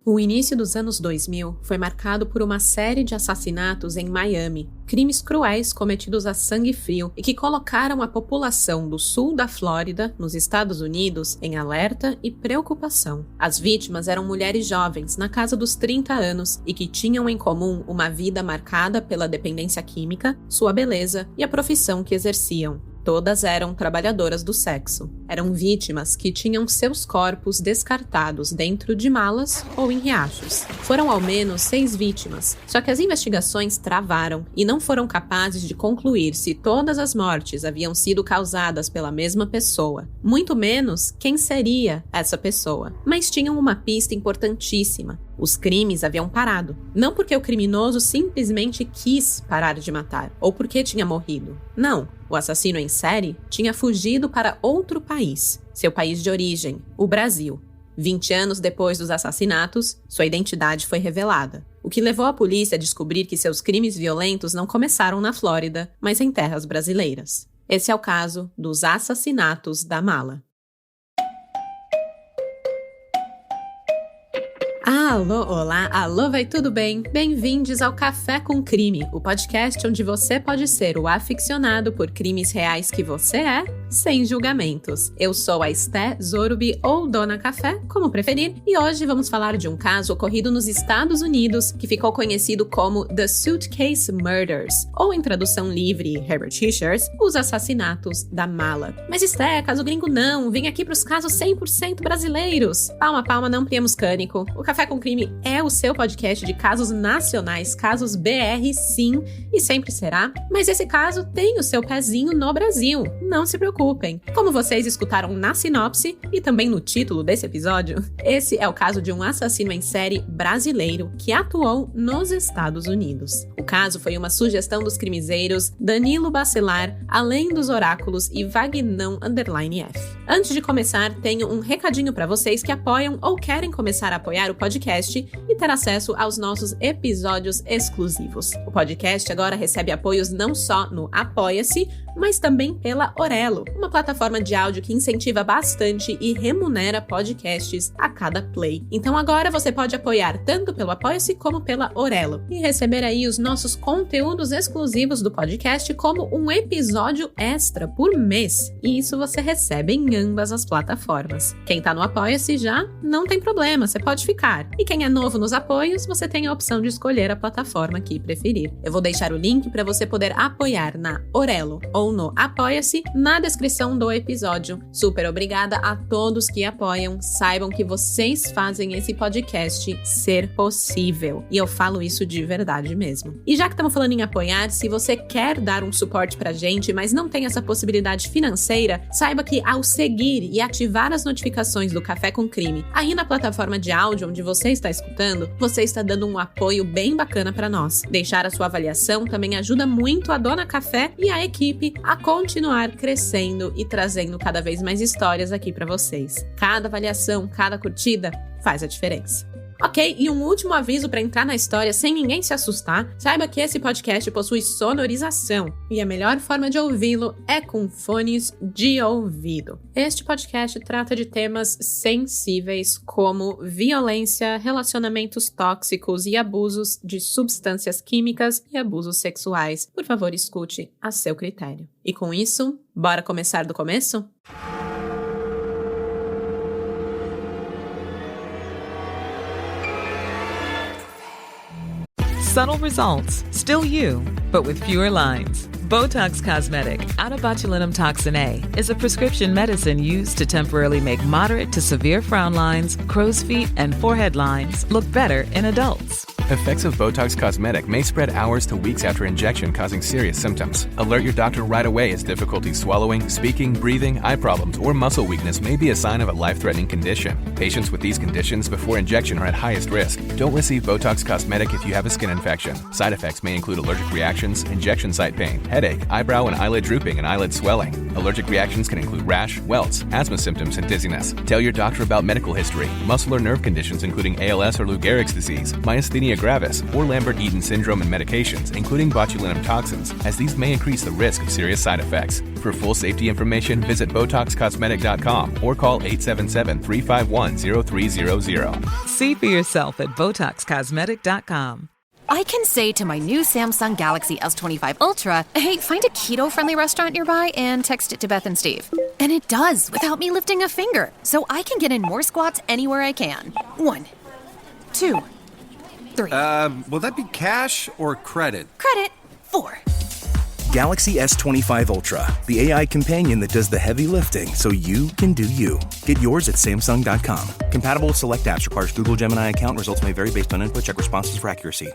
O início dos anos 2000 foi marcado por uma série de assassinatos em Miami, crimes cruéis cometidos a sangue frio e que colocaram a população do sul da Flórida, nos Estados Unidos, em alerta e preocupação. As vítimas eram mulheres jovens, na casa dos 30 anos, e que tinham em comum uma vida marcada pela dependência química, sua beleza e a profissão que exerciam. Todas eram trabalhadoras do sexo. Eram vítimas que tinham seus corpos descartados dentro de malas ou em riachos. Foram ao menos 6 vítimas, só que as investigações travaram e não foram capazes de concluir se todas as mortes haviam sido causadas pela mesma pessoa, muito menos quem seria essa pessoa. Mas tinham uma pista importantíssima. Os crimes haviam parado, não porque o criminoso simplesmente quis parar de matar, ou porque tinha morrido. Não, o assassino em série tinha fugido para outro país, seu país de origem, o Brasil. 20 anos depois dos assassinatos, sua identidade foi revelada, o que levou a polícia a descobrir que seus crimes violentos não começaram na Flórida, mas em terras brasileiras. Esse é o caso dos assassinatos da Mala. Alô, olá, alô, vai tudo bem? Bem-vindos ao Café com Crime, o podcast onde você pode ser o aficionado por crimes reais que você é, sem julgamentos. Eu sou a Esté Zorubi, ou Dona Café, como preferir, e hoje vamos falar de um caso ocorrido nos Estados Unidos que ficou conhecido como The Suitcase Murders, ou em tradução livre, Herbert Richards, os assassinatos da mala. Mas Esté, caso gringo não, vem aqui pros casos 100% brasileiros. Palma, palma, não priemos cânico. O Café com Crime é o seu podcast de casos nacionais, casos BR sim, e sempre será, mas esse caso tem o seu pezinho no Brasil, não se preocupem. Como vocês escutaram na sinopse e também no título desse episódio, esse é o caso de um assassino em série brasileiro que atuou nos Estados Unidos. O caso foi uma sugestão dos crimezeiros Danilo Bacelar, Além dos Oráculos e Vagnão_F. Antes de começar, tenho um recadinho para vocês que apoiam ou querem começar a apoiar o podcast e ter acesso aos nossos episódios exclusivos. O podcast agora recebe apoios não só no Apoia-se, mas também pela Orelo, uma plataforma de áudio que incentiva bastante e remunera podcasts a cada play. Então agora você pode apoiar tanto pelo Apoia-se como pela Orelo e receber aí os nossos conteúdos exclusivos do podcast como um episódio extra por mês. E isso você recebe em ambas as plataformas. Quem tá no Apoia-se já não tem problema, você pode ficar. E quem é novo nos apoios, você tem a opção de escolher a plataforma que preferir. Eu vou deixar o link para você poder apoiar na Orelo ou no Apoia-se na descrição do episódio. Super obrigada a todos que apoiam. Saibam que vocês fazem esse podcast ser possível. E eu falo isso de verdade mesmo. E já que estamos falando em apoiar, se você quer dar um suporte pra gente, mas não tem essa possibilidade financeira, saiba que ao seguir e ativar as notificações do Café com Crime aí na plataforma de áudio onde você está escutando, você está dando um apoio bem bacana para nós. Deixar a sua avaliação também ajuda muito a Dona Café e a equipe a continuar crescendo e trazendo cada vez mais histórias aqui para vocês. Cada avaliação, cada curtida faz a diferença. Ok, e um último aviso para entrar na história sem ninguém se assustar, saiba que esse podcast possui sonorização e a melhor forma de ouvi-lo é com fones de ouvido. Este podcast trata de temas sensíveis como violência, relacionamentos tóxicos e abusos de substâncias químicas e abusos sexuais. Por favor, escute a seu critério. E com isso, bora começar do começo? Subtle results, still you, but with fewer lines. Botox Cosmetic, onabotulinum toxin A, is a prescription medicine used to temporarily make moderate to severe frown lines, crow's feet, and forehead lines look better in adults. Effects of Botox Cosmetic may spread hours to weeks after injection, causing serious symptoms. Alert your doctor right away as difficulty swallowing, speaking, breathing, eye problems, or muscle weakness may be a sign of a life-threatening condition. Patients with these conditions before injection are at highest risk. Don't receive Botox Cosmetic if you have a skin infection. Side effects may include allergic reactions, injection site pain, headache, eyebrow and eyelid drooping, and eyelid swelling. Allergic reactions can include rash, welts, asthma symptoms, and dizziness. Tell your doctor about medical history, muscle or nerve conditions including ALS or Lou Gehrig's disease, myasthenia myasthenia gravis, or Lambert-Eaton syndrome and medications, including botulinum toxins, as these may increase the risk of serious side effects. For full safety information, visit BotoxCosmetic.com or call 877-351-0300. See for yourself at BotoxCosmetic.com. I can say to my new Samsung Galaxy S25 Ultra, hey, find a keto-friendly restaurant nearby and text it to Beth and Steve. And it does, without me lifting a finger. So I can get in more squats anywhere I can. 1, 2, 3. Will that be cash or credit? Credit. 4. Galaxy S25 Ultra, the AI companion that does the heavy lifting so you can do you. Get yours at Samsung.com. Compatible with select apps. Requires Google Gemini account. Results may vary based on input. Check responses for accuracy.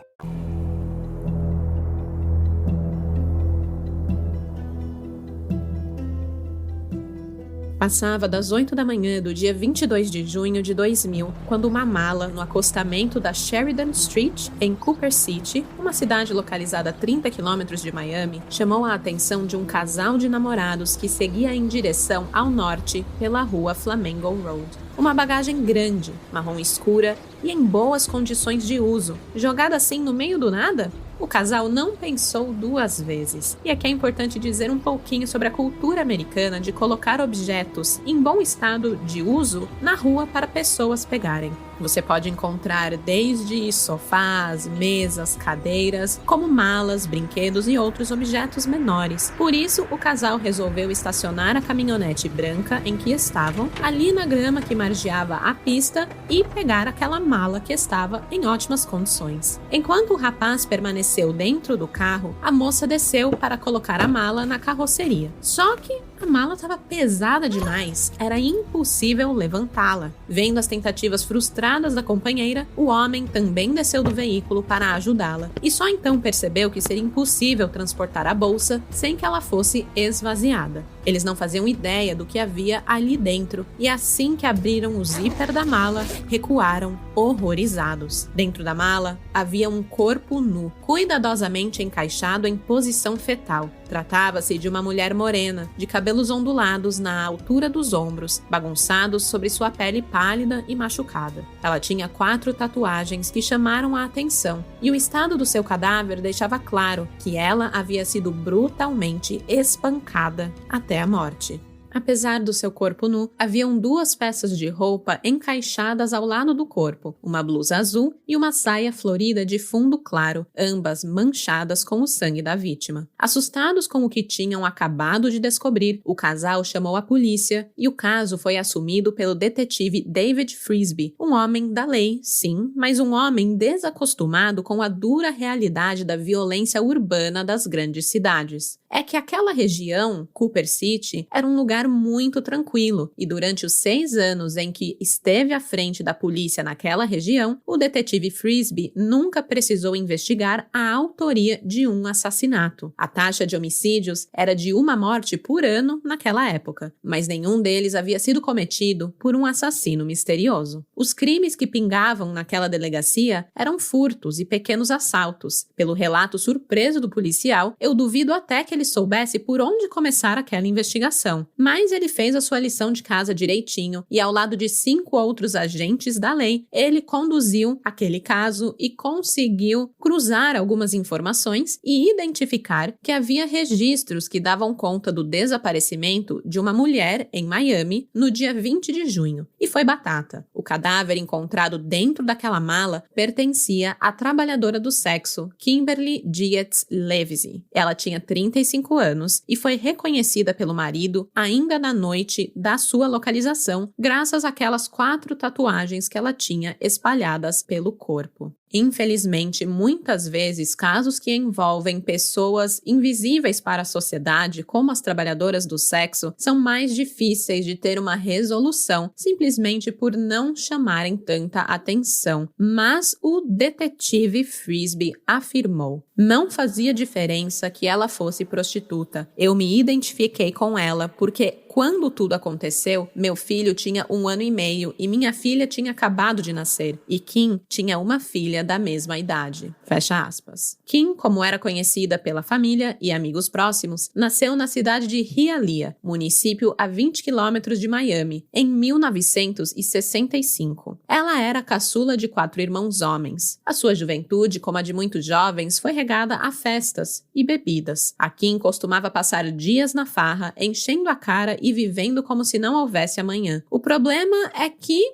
Passava das 8 da manhã do dia 22 de junho de 2000, quando uma mala no acostamento da Sheridan Street, em Cooper City, uma cidade localizada a 30 quilômetros de Miami, chamou a atenção de um casal de namorados que seguia em direção ao norte pela rua Flamingo Road. Uma bagagem grande, marrom escura e em boas condições de uso, jogada assim no meio do nada? O casal não pensou duas vezes. E aqui é importante dizer um pouquinho sobre a cultura americana de colocar objetos em bom estado de uso na rua para pessoas pegarem. Você pode encontrar desde sofás, mesas, cadeiras, como malas, brinquedos e outros objetos menores. Por isso, o casal resolveu estacionar a caminhonete branca em que estavam, ali na grama que margeava a pista, e pegar aquela mala que estava em ótimas condições. Enquanto o rapaz permaneceu dentro do carro, a moça desceu para colocar a mala na carroceria. Só que a mala estava pesada demais, era impossível levantá-la. Vendo as tentativas frustradas da companheira, o homem também desceu do veículo para ajudá-la, e só então percebeu que seria impossível transportar a bolsa sem que ela fosse esvaziada. Eles não faziam ideia do que havia ali dentro, e assim que abriram o zíper da mala, recuaram horrorizados. Dentro da mala havia um corpo nu, cuidadosamente encaixado em posição fetal. Tratava-se de uma mulher morena, de cabelos ondulados na altura dos ombros, bagunçados sobre sua pele pálida e machucada. Ela tinha 4 tatuagens que chamaram a atenção, e o estado do seu cadáver deixava claro que ela havia sido brutalmente espancada até a morte. Apesar do seu corpo nu, haviam 2 peças de roupa encaixadas ao lado do corpo, uma blusa azul e uma saia florida de fundo claro, ambas manchadas com o sangue da vítima. Assustados com o que tinham acabado de descobrir, o casal chamou a polícia e o caso foi assumido pelo detetive David Frisby, um homem da lei, sim, mas um homem desacostumado com a dura realidade da violência urbana das grandes cidades. É que aquela região, Cooper City, era um lugar muito tranquilo, e durante os 6 anos em que esteve à frente da polícia naquela região, o detetive Frisby nunca precisou investigar a autoria de um assassinato. A taxa de homicídios era de 1 morte por ano naquela época, mas nenhum deles havia sido cometido por um assassino misterioso. Os crimes que pingavam naquela delegacia eram furtos e pequenos assaltos. Pelo relato surpreso do policial, eu duvido até que ele soubesse por onde começar aquela investigação. Mas ele fez a sua lição de casa direitinho e, ao lado de 5 outros agentes da lei, ele conduziu aquele caso e conseguiu cruzar algumas informações e identificar que havia registros que davam conta do desaparecimento de uma mulher em Miami no dia 20 de junho. E foi batata. O cadáver encontrado dentro daquela mala pertencia à trabalhadora do sexo, Kimberly Dietz Levesey. Ela tinha 35 anos e foi reconhecida pelo marido ainda na noite da sua localização, graças àquelas 4 tatuagens que ela tinha espalhadas pelo corpo. Infelizmente, muitas vezes, casos que envolvem pessoas invisíveis para a sociedade, como as trabalhadoras do sexo, são mais difíceis de ter uma resolução, simplesmente por não chamarem tanta atenção. Mas o detetive Frisby afirmou: não fazia diferença que ela fosse prostituta. Eu me identifiquei com ela porque quando tudo aconteceu, meu filho tinha 1 ano e meio e minha filha tinha acabado de nascer, e Kim tinha uma filha da mesma idade. Fecha aspas. Kim, como era conhecida pela família e amigos próximos, nasceu na cidade de Hialeah, município a 20 quilômetros de Miami, em 1965. Ela era a caçula de 4 irmãos homens. A sua juventude, como a de muitos jovens, foi regada a festas e bebidas. A Kim costumava passar dias na farra, enchendo a cara e vivendo como se não houvesse amanhã. O problema é que,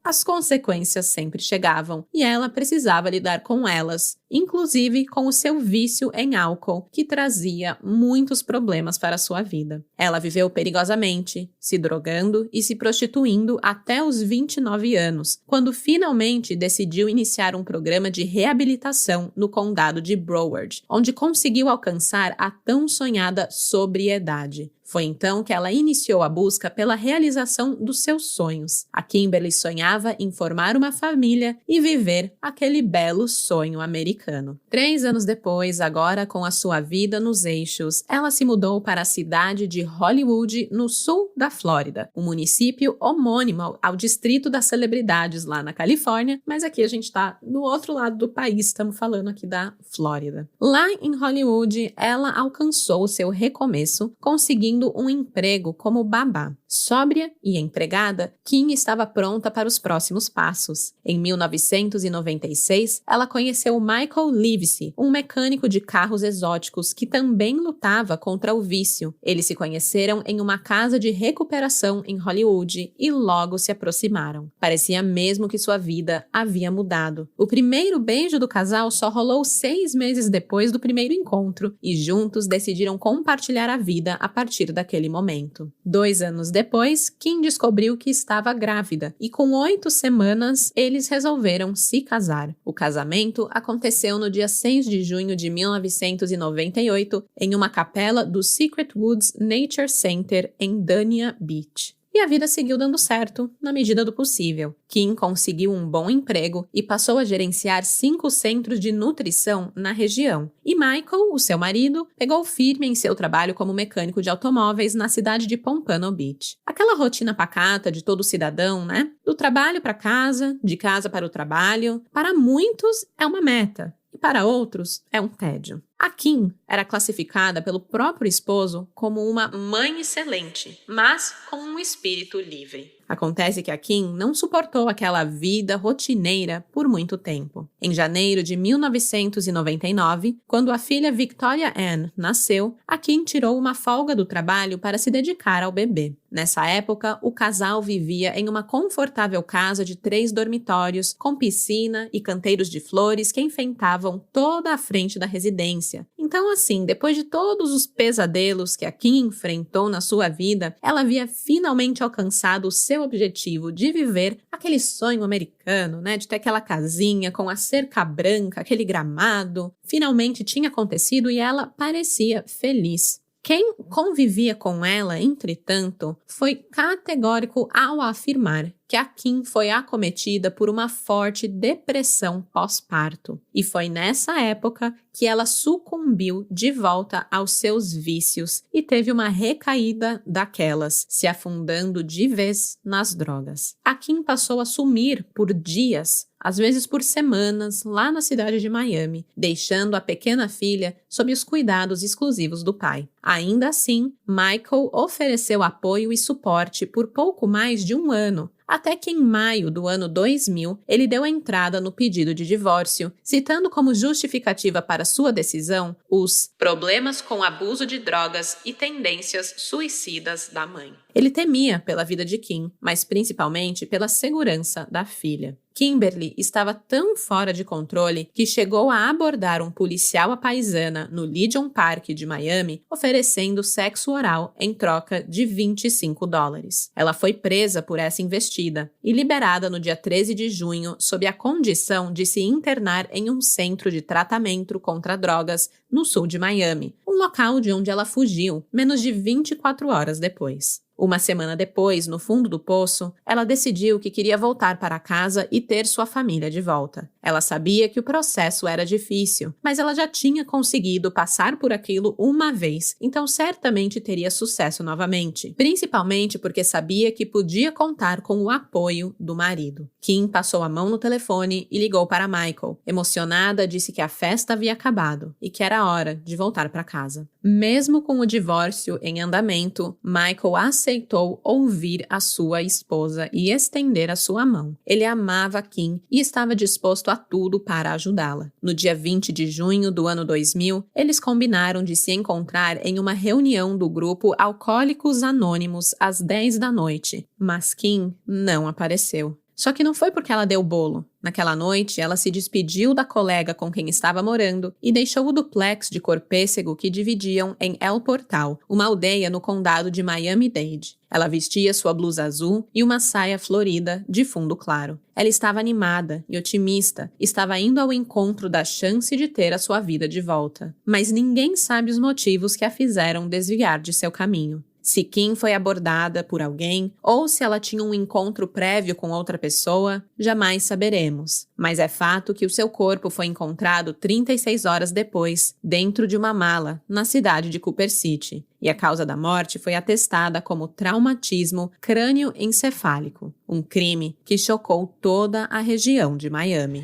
as consequências sempre chegavam e ela precisava lidar com elas, inclusive com o seu vício em álcool, que trazia muitos problemas para a sua vida. Ela viveu perigosamente, se drogando e se prostituindo até os 29 anos, quando finalmente decidiu iniciar um programa de reabilitação no condado de Broward, onde conseguiu alcançar a tão sonhada sobriedade. Foi então que ela iniciou a busca pela realização dos seus sonhos. A Kimberly sonhava em formar uma família e viver aquele belo sonho americano. 3 anos depois, agora com a sua vida nos eixos, ela se mudou para a cidade de Hollywood, no sul da Flórida, um município homônimo ao Distrito das Celebridades lá na Califórnia, mas aqui a gente está no outro lado do país, estamos falando aqui da Flórida. Lá em Hollywood, ela alcançou o seu recomeço, conseguindo um emprego como babá. Sóbria e empregada, Kim estava pronta para os próximos passos. Em 1996, ela conheceu Michael Livesey, um mecânico de carros exóticos que também lutava contra o vício. Eles se conheceram em uma casa de recuperação em Hollywood e logo se aproximaram. Parecia mesmo que sua vida havia mudado. O primeiro beijo do casal só rolou 6 meses depois do primeiro encontro e juntos decidiram compartilhar a vida a partir daquele momento. 2 anos depois, Kim descobriu que estava grávida e com 8 semanas eles resolveram se casar. O casamento aconteceu no dia 6 de junho de 1998 em uma capela do Secret Woods Nature Center em Dania Beach. E a vida seguiu dando certo, na medida do possível. Kim conseguiu um bom emprego e passou a gerenciar 5 centros de nutrição na região. E Michael, o seu marido, pegou firme em seu trabalho como mecânico de automóveis na cidade de Pompano Beach. Aquela rotina pacata de todo cidadão, Do trabalho para casa, de casa para o trabalho, para muitos é uma meta. E para outros, é um tédio. A Kim era classificada pelo próprio esposo como uma mãe excelente, mas com um espírito livre. Acontece que a Kim não suportou aquela vida rotineira por muito tempo. Em janeiro de 1999, quando a filha Victoria Ann nasceu, a Kim tirou uma folga do trabalho para se dedicar ao bebê. Nessa época, o casal vivia em uma confortável casa de 3 dormitórios, com piscina e canteiros de flores que enfeitavam toda a frente da residência. Então, assim, depois de todos os pesadelos que a Kim enfrentou na sua vida, ela havia finalmente alcançado o seu objetivo de viver aquele sonho americano, de ter aquela casinha com a cerca branca, aquele gramado. Finalmente tinha acontecido e ela parecia feliz. Quem convivia com ela, entretanto, foi categórico ao afirmar que a Kim foi acometida por uma forte depressão pós-parto. E foi nessa época que ela sucumbiu de volta aos seus vícios e teve uma recaída daquelas, se afundando de vez nas drogas. A Kim passou a sumir por dias, às vezes por semanas, lá na cidade de Miami, deixando a pequena filha sob os cuidados exclusivos do pai. Ainda assim, Michael ofereceu apoio e suporte por pouco mais de 1 ano, até que em maio do ano 2000, ele deu entrada no pedido de divórcio, citando como justificativa para sua decisão os problemas com abuso de drogas e tendências suicidas da mãe. Ele temia pela vida de Kim, mas principalmente pela segurança da filha. Kimberly estava tão fora de controle que chegou a abordar um policial à paisana no Legion Park de Miami, oferecendo sexo oral em troca de $25. Ela foi presa por essa investida e liberada no dia 13 de junho sob a condição de se internar em um centro de tratamento contra drogas no sul de Miami, um local de onde ela fugiu menos de 24 horas depois. Uma semana depois, no fundo do poço, ela decidiu que queria voltar para casa e ter sua família de volta. Ela sabia que o processo era difícil, mas ela já tinha conseguido passar por aquilo uma vez, então certamente teria sucesso novamente, principalmente porque sabia que podia contar com o apoio do marido. Kim passou a mão no telefone e ligou para Michael. Emocionada, disse que a festa havia acabado e que era hora de voltar para casa. Mesmo com o divórcio em andamento, Michael aceitou ouvir a sua esposa e estender a sua mão. Ele amava Kim e estava disposto a tudo para ajudá-la. No dia 20 de junho do ano 2000, eles combinaram de se encontrar em uma reunião do grupo Alcoólicos Anônimos às 10 da noite, mas Kim não apareceu. Só que não foi porque ela deu bolo. Naquela noite, ela se despediu da colega com quem estava morando e deixou o duplex de cor pêssego que dividiam em El Portal, uma aldeia no condado de Miami-Dade. Ela vestia sua blusa azul e uma saia florida de fundo claro. Ela estava animada e otimista, estava indo ao encontro da chance de ter a sua vida de volta. Mas ninguém sabe os motivos que a fizeram desviar de seu caminho. Se Kim foi abordada por alguém ou se ela tinha um encontro prévio com outra pessoa, jamais saberemos. Mas é fato que o seu corpo foi encontrado 36 horas depois, dentro de uma mala, na cidade de Cooper City. E a causa da morte foi atestada como traumatismo crânioencefálico, um crime que chocou toda a região de Miami.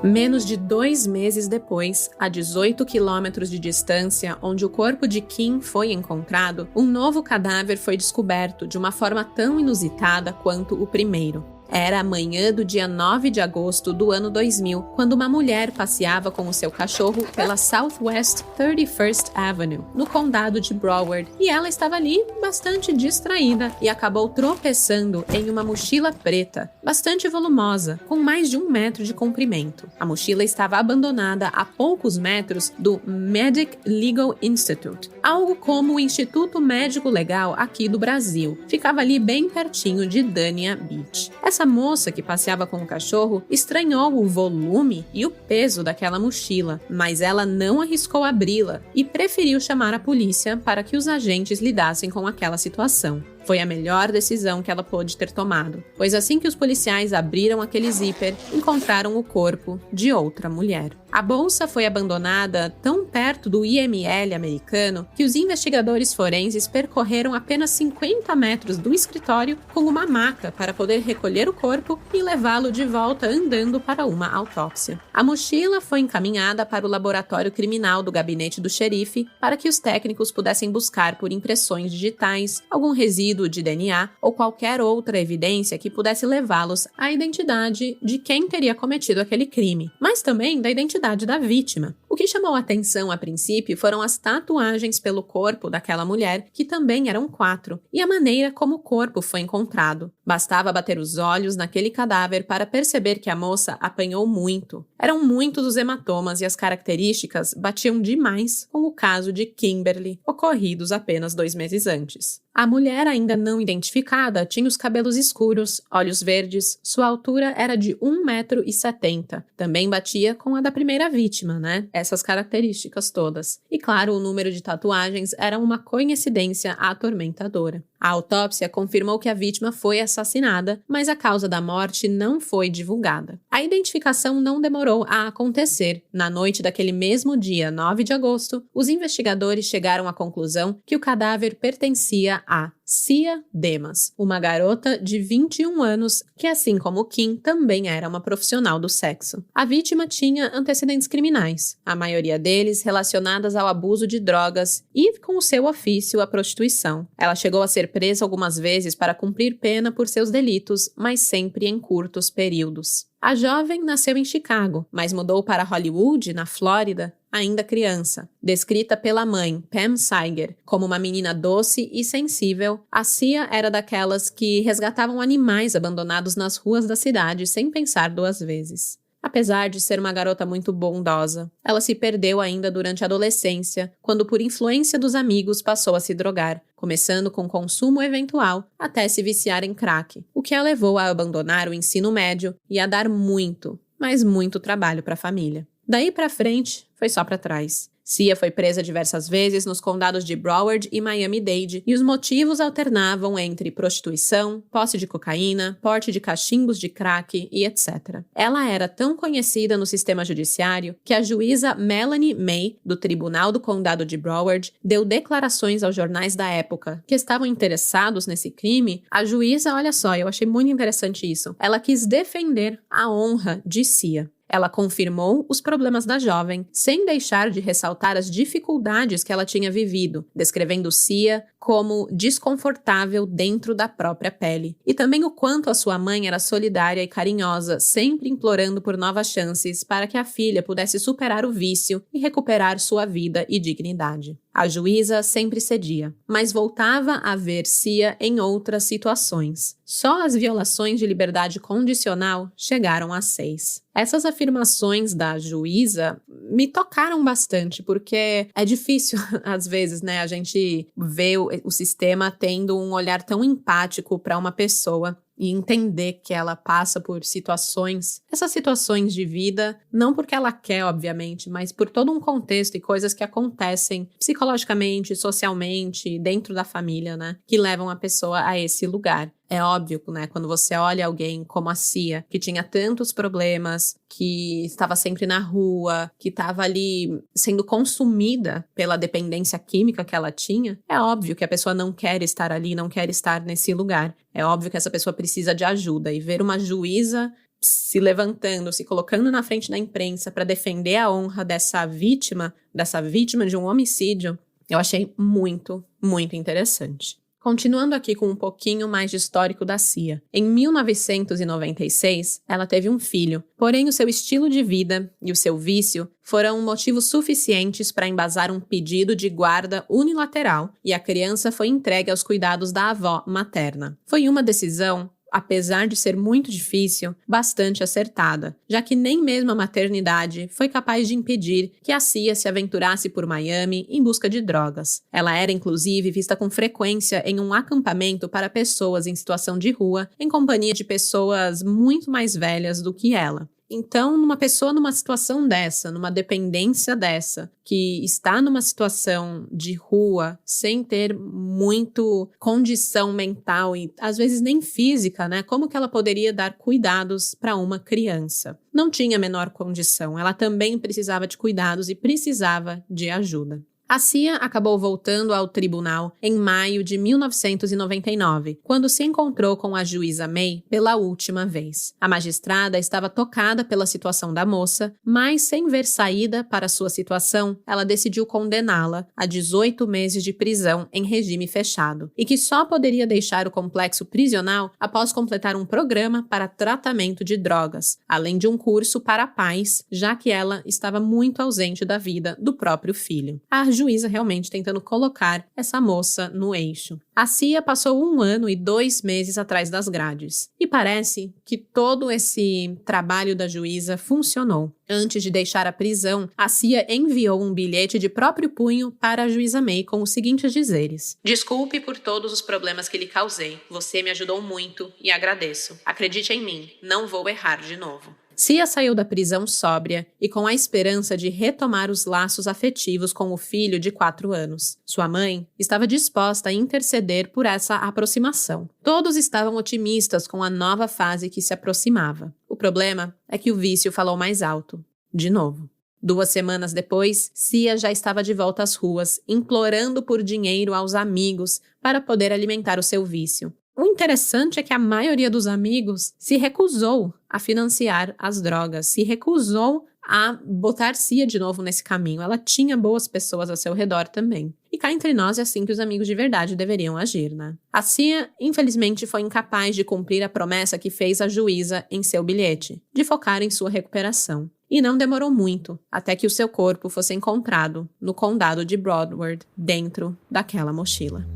Menos de 2 meses depois, a 18 quilômetros de distância onde o corpo de Kim foi encontrado, um novo cadáver foi descoberto de uma forma tão inusitada quanto o primeiro. Era a manhã do dia 9 de agosto do ano 2000, quando uma mulher passeava com o seu cachorro pela Southwest 31st Avenue, no condado de Broward, e ela estava ali bastante distraída e acabou tropeçando em uma mochila preta, bastante volumosa, com mais de 1 metro de comprimento. A mochila estava abandonada a poucos metros do Medic Legal Institute, algo como o Instituto Médico Legal aqui do Brasil. Ficava ali bem pertinho de Dania Beach. Essa moça que passeava com o cachorro estranhou o volume e o peso daquela mochila, mas ela não arriscou abri-la e preferiu chamar a polícia para que os agentes lidassem com aquela situação. Foi a melhor decisão que ela pôde ter tomado, pois assim que os policiais abriram aquele zíper, encontraram o corpo de outra mulher. A bolsa foi abandonada tão perto do IML americano que os investigadores forenses percorreram apenas 50 metros do escritório com uma maca para poder recolher o corpo e levá-lo de volta andando para uma autópsia. A mochila foi encaminhada para o laboratório criminal do gabinete do xerife para que os técnicos pudessem buscar por impressões digitais, algum resíduo de DNA ou qualquer outra evidência que pudesse levá-los à identidade de quem teria cometido aquele crime, mas também da identidade da vítima. O que chamou a atenção a princípio foram as tatuagens pelo corpo daquela mulher, que também eram 4, e a maneira como o corpo foi encontrado. Bastava bater os olhos naquele cadáver para perceber que a moça apanhou muito. Eram muitos os hematomas e as características batiam demais com o caso de Kimberly, ocorridos apenas 2 meses antes. A mulher ainda não identificada tinha os cabelos escuros, olhos verdes, sua altura era de 1,70 m. Também batia com a da primeira vítima, né? Essas características todas. E claro, o número de tatuagens era uma coincidência atormentadora. A autópsia confirmou que a vítima foi assassinada, mas a causa da morte não foi divulgada. A identificação não demorou a acontecer. Na noite daquele mesmo dia, 9 de agosto, os investigadores chegaram à conclusão que o cadáver pertencia a Cia Demas, uma garota de 21 anos que, assim como Kim, também era uma profissional do sexo. A vítima tinha antecedentes criminais, a maioria deles relacionadas ao abuso de drogas e com o seu ofício, a prostituição. Ela chegou a ser presa algumas vezes para cumprir pena por seus delitos, mas sempre em curtos períodos. A jovem nasceu em Chicago, mas mudou para Hollywood, na Flórida, ainda criança. Descrita pela mãe, Pam Seiger, como uma menina doce e sensível, a Cia era daquelas que resgatavam animais abandonados nas ruas da cidade sem pensar 2 vezes. Apesar de ser uma garota muito bondosa, ela se perdeu ainda durante a adolescência, quando por influência dos amigos passou a se drogar, começando com consumo eventual até se viciar em crack, o que a levou a abandonar o ensino médio e a dar muito, mas muito trabalho para a família. Daí pra frente, foi só pra trás. Cia foi presa diversas vezes nos condados de Broward e Miami-Dade, e os motivos alternavam entre prostituição, posse de cocaína, porte de cachimbos de crack e etc. Ela era tão conhecida no sistema judiciário que a juíza Melanie May, do Tribunal do Condado de Broward, deu declarações aos jornais da época que estavam interessados nesse crime. A juíza, olha só, eu achei muito interessante isso, ela quis defender a honra de Cia. Ela confirmou os problemas da jovem, sem deixar de ressaltar as dificuldades que ela tinha vivido, descrevendo Cia como desconfortável dentro da própria pele. E também o quanto a sua mãe era solidária e carinhosa, sempre implorando por novas chances para que a filha pudesse superar o vício e recuperar sua vida e dignidade. A juíza sempre cedia, mas voltava a ver Cia em outras situações. Só as violações de liberdade condicional chegaram a 6. Essas afirmações da juíza me tocaram bastante, porque é difícil, às vezes, né, a gente ver o sistema tendo um olhar tão empático para uma pessoa e entender que ela passa por situações, essas situações de vida, não porque ela quer, obviamente, mas por todo um contexto e coisas que acontecem psicologicamente, socialmente, dentro da família, né, que levam a pessoa a esse lugar. É óbvio, né, quando você olha alguém como a Cia, que tinha tantos problemas, que estava sempre na rua, que estava ali sendo consumida pela dependência química que ela tinha, é óbvio que a pessoa não quer estar ali, não quer estar nesse lugar. É óbvio que essa pessoa precisa de ajuda, e ver uma juíza se levantando, se colocando na frente da imprensa para defender a honra dessa vítima de um homicídio, eu achei muito, muito interessante. Continuando aqui com um pouquinho mais de histórico da Cia. Em 1996, ela teve um filho, porém o seu estilo de vida e o seu vício foram motivos suficientes para embasar um pedido de guarda unilateral e a criança foi entregue aos cuidados da avó materna. Foi uma decisão, apesar de ser muito difícil, bastante acertada, já que nem mesmo a maternidade foi capaz de impedir que a Cia se aventurasse por Miami em busca de drogas. Ela era, inclusive, vista com frequência em um acampamento para pessoas em situação de rua, em companhia de pessoas muito mais velhas do que ela. Então, uma pessoa numa situação dessa, numa dependência dessa, que está numa situação de rua, sem ter muito condição mental e às vezes nem física, né? Como que ela poderia dar cuidados para uma criança? Não tinha a menor condição, ela também precisava de cuidados e precisava de ajuda. A Cia acabou voltando ao tribunal em maio de 1999, quando se encontrou com a juíza May pela última vez. A magistrada estava tocada pela situação da moça, mas sem ver saída para sua situação, ela decidiu condená-la a 18 meses de prisão em regime fechado, e que só poderia deixar o complexo prisional após completar um programa para tratamento de drogas, além de um curso para pais, já que ela estava muito ausente da vida do próprio filho. A juíza realmente tentando colocar essa moça no eixo. A Cia passou 1 ano e 2 meses atrás das grades. E parece que todo esse trabalho da juíza funcionou. Antes de deixar a prisão, a Cia enviou um bilhete de próprio punho para a juíza May com os seguintes dizeres: "Desculpe por todos os problemas que lhe causei. Você me ajudou muito e agradeço. Acredite em mim, não vou errar de novo." Cia saiu da prisão sóbria e com a esperança de retomar os laços afetivos com o filho de 4 anos. Sua mãe estava disposta a interceder por essa aproximação. Todos estavam otimistas com a nova fase que se aproximava. O problema é que o vício falou mais alto. De novo. 2 semanas depois, Cia já estava de volta às ruas, implorando por dinheiro aos amigos para poder alimentar o seu vício. O interessante é que a maioria dos amigos se recusou a financiar as drogas, se recusou a botar Cia de novo nesse caminho. Ela tinha boas pessoas ao seu redor também. E cá entre nós é assim que os amigos de verdade deveriam agir, né? A Cia, infelizmente, foi incapaz de cumprir a promessa que fez a juíza em seu bilhete, de focar em sua recuperação. E não demorou muito até que o seu corpo fosse encontrado no condado de Broward, dentro daquela mochila.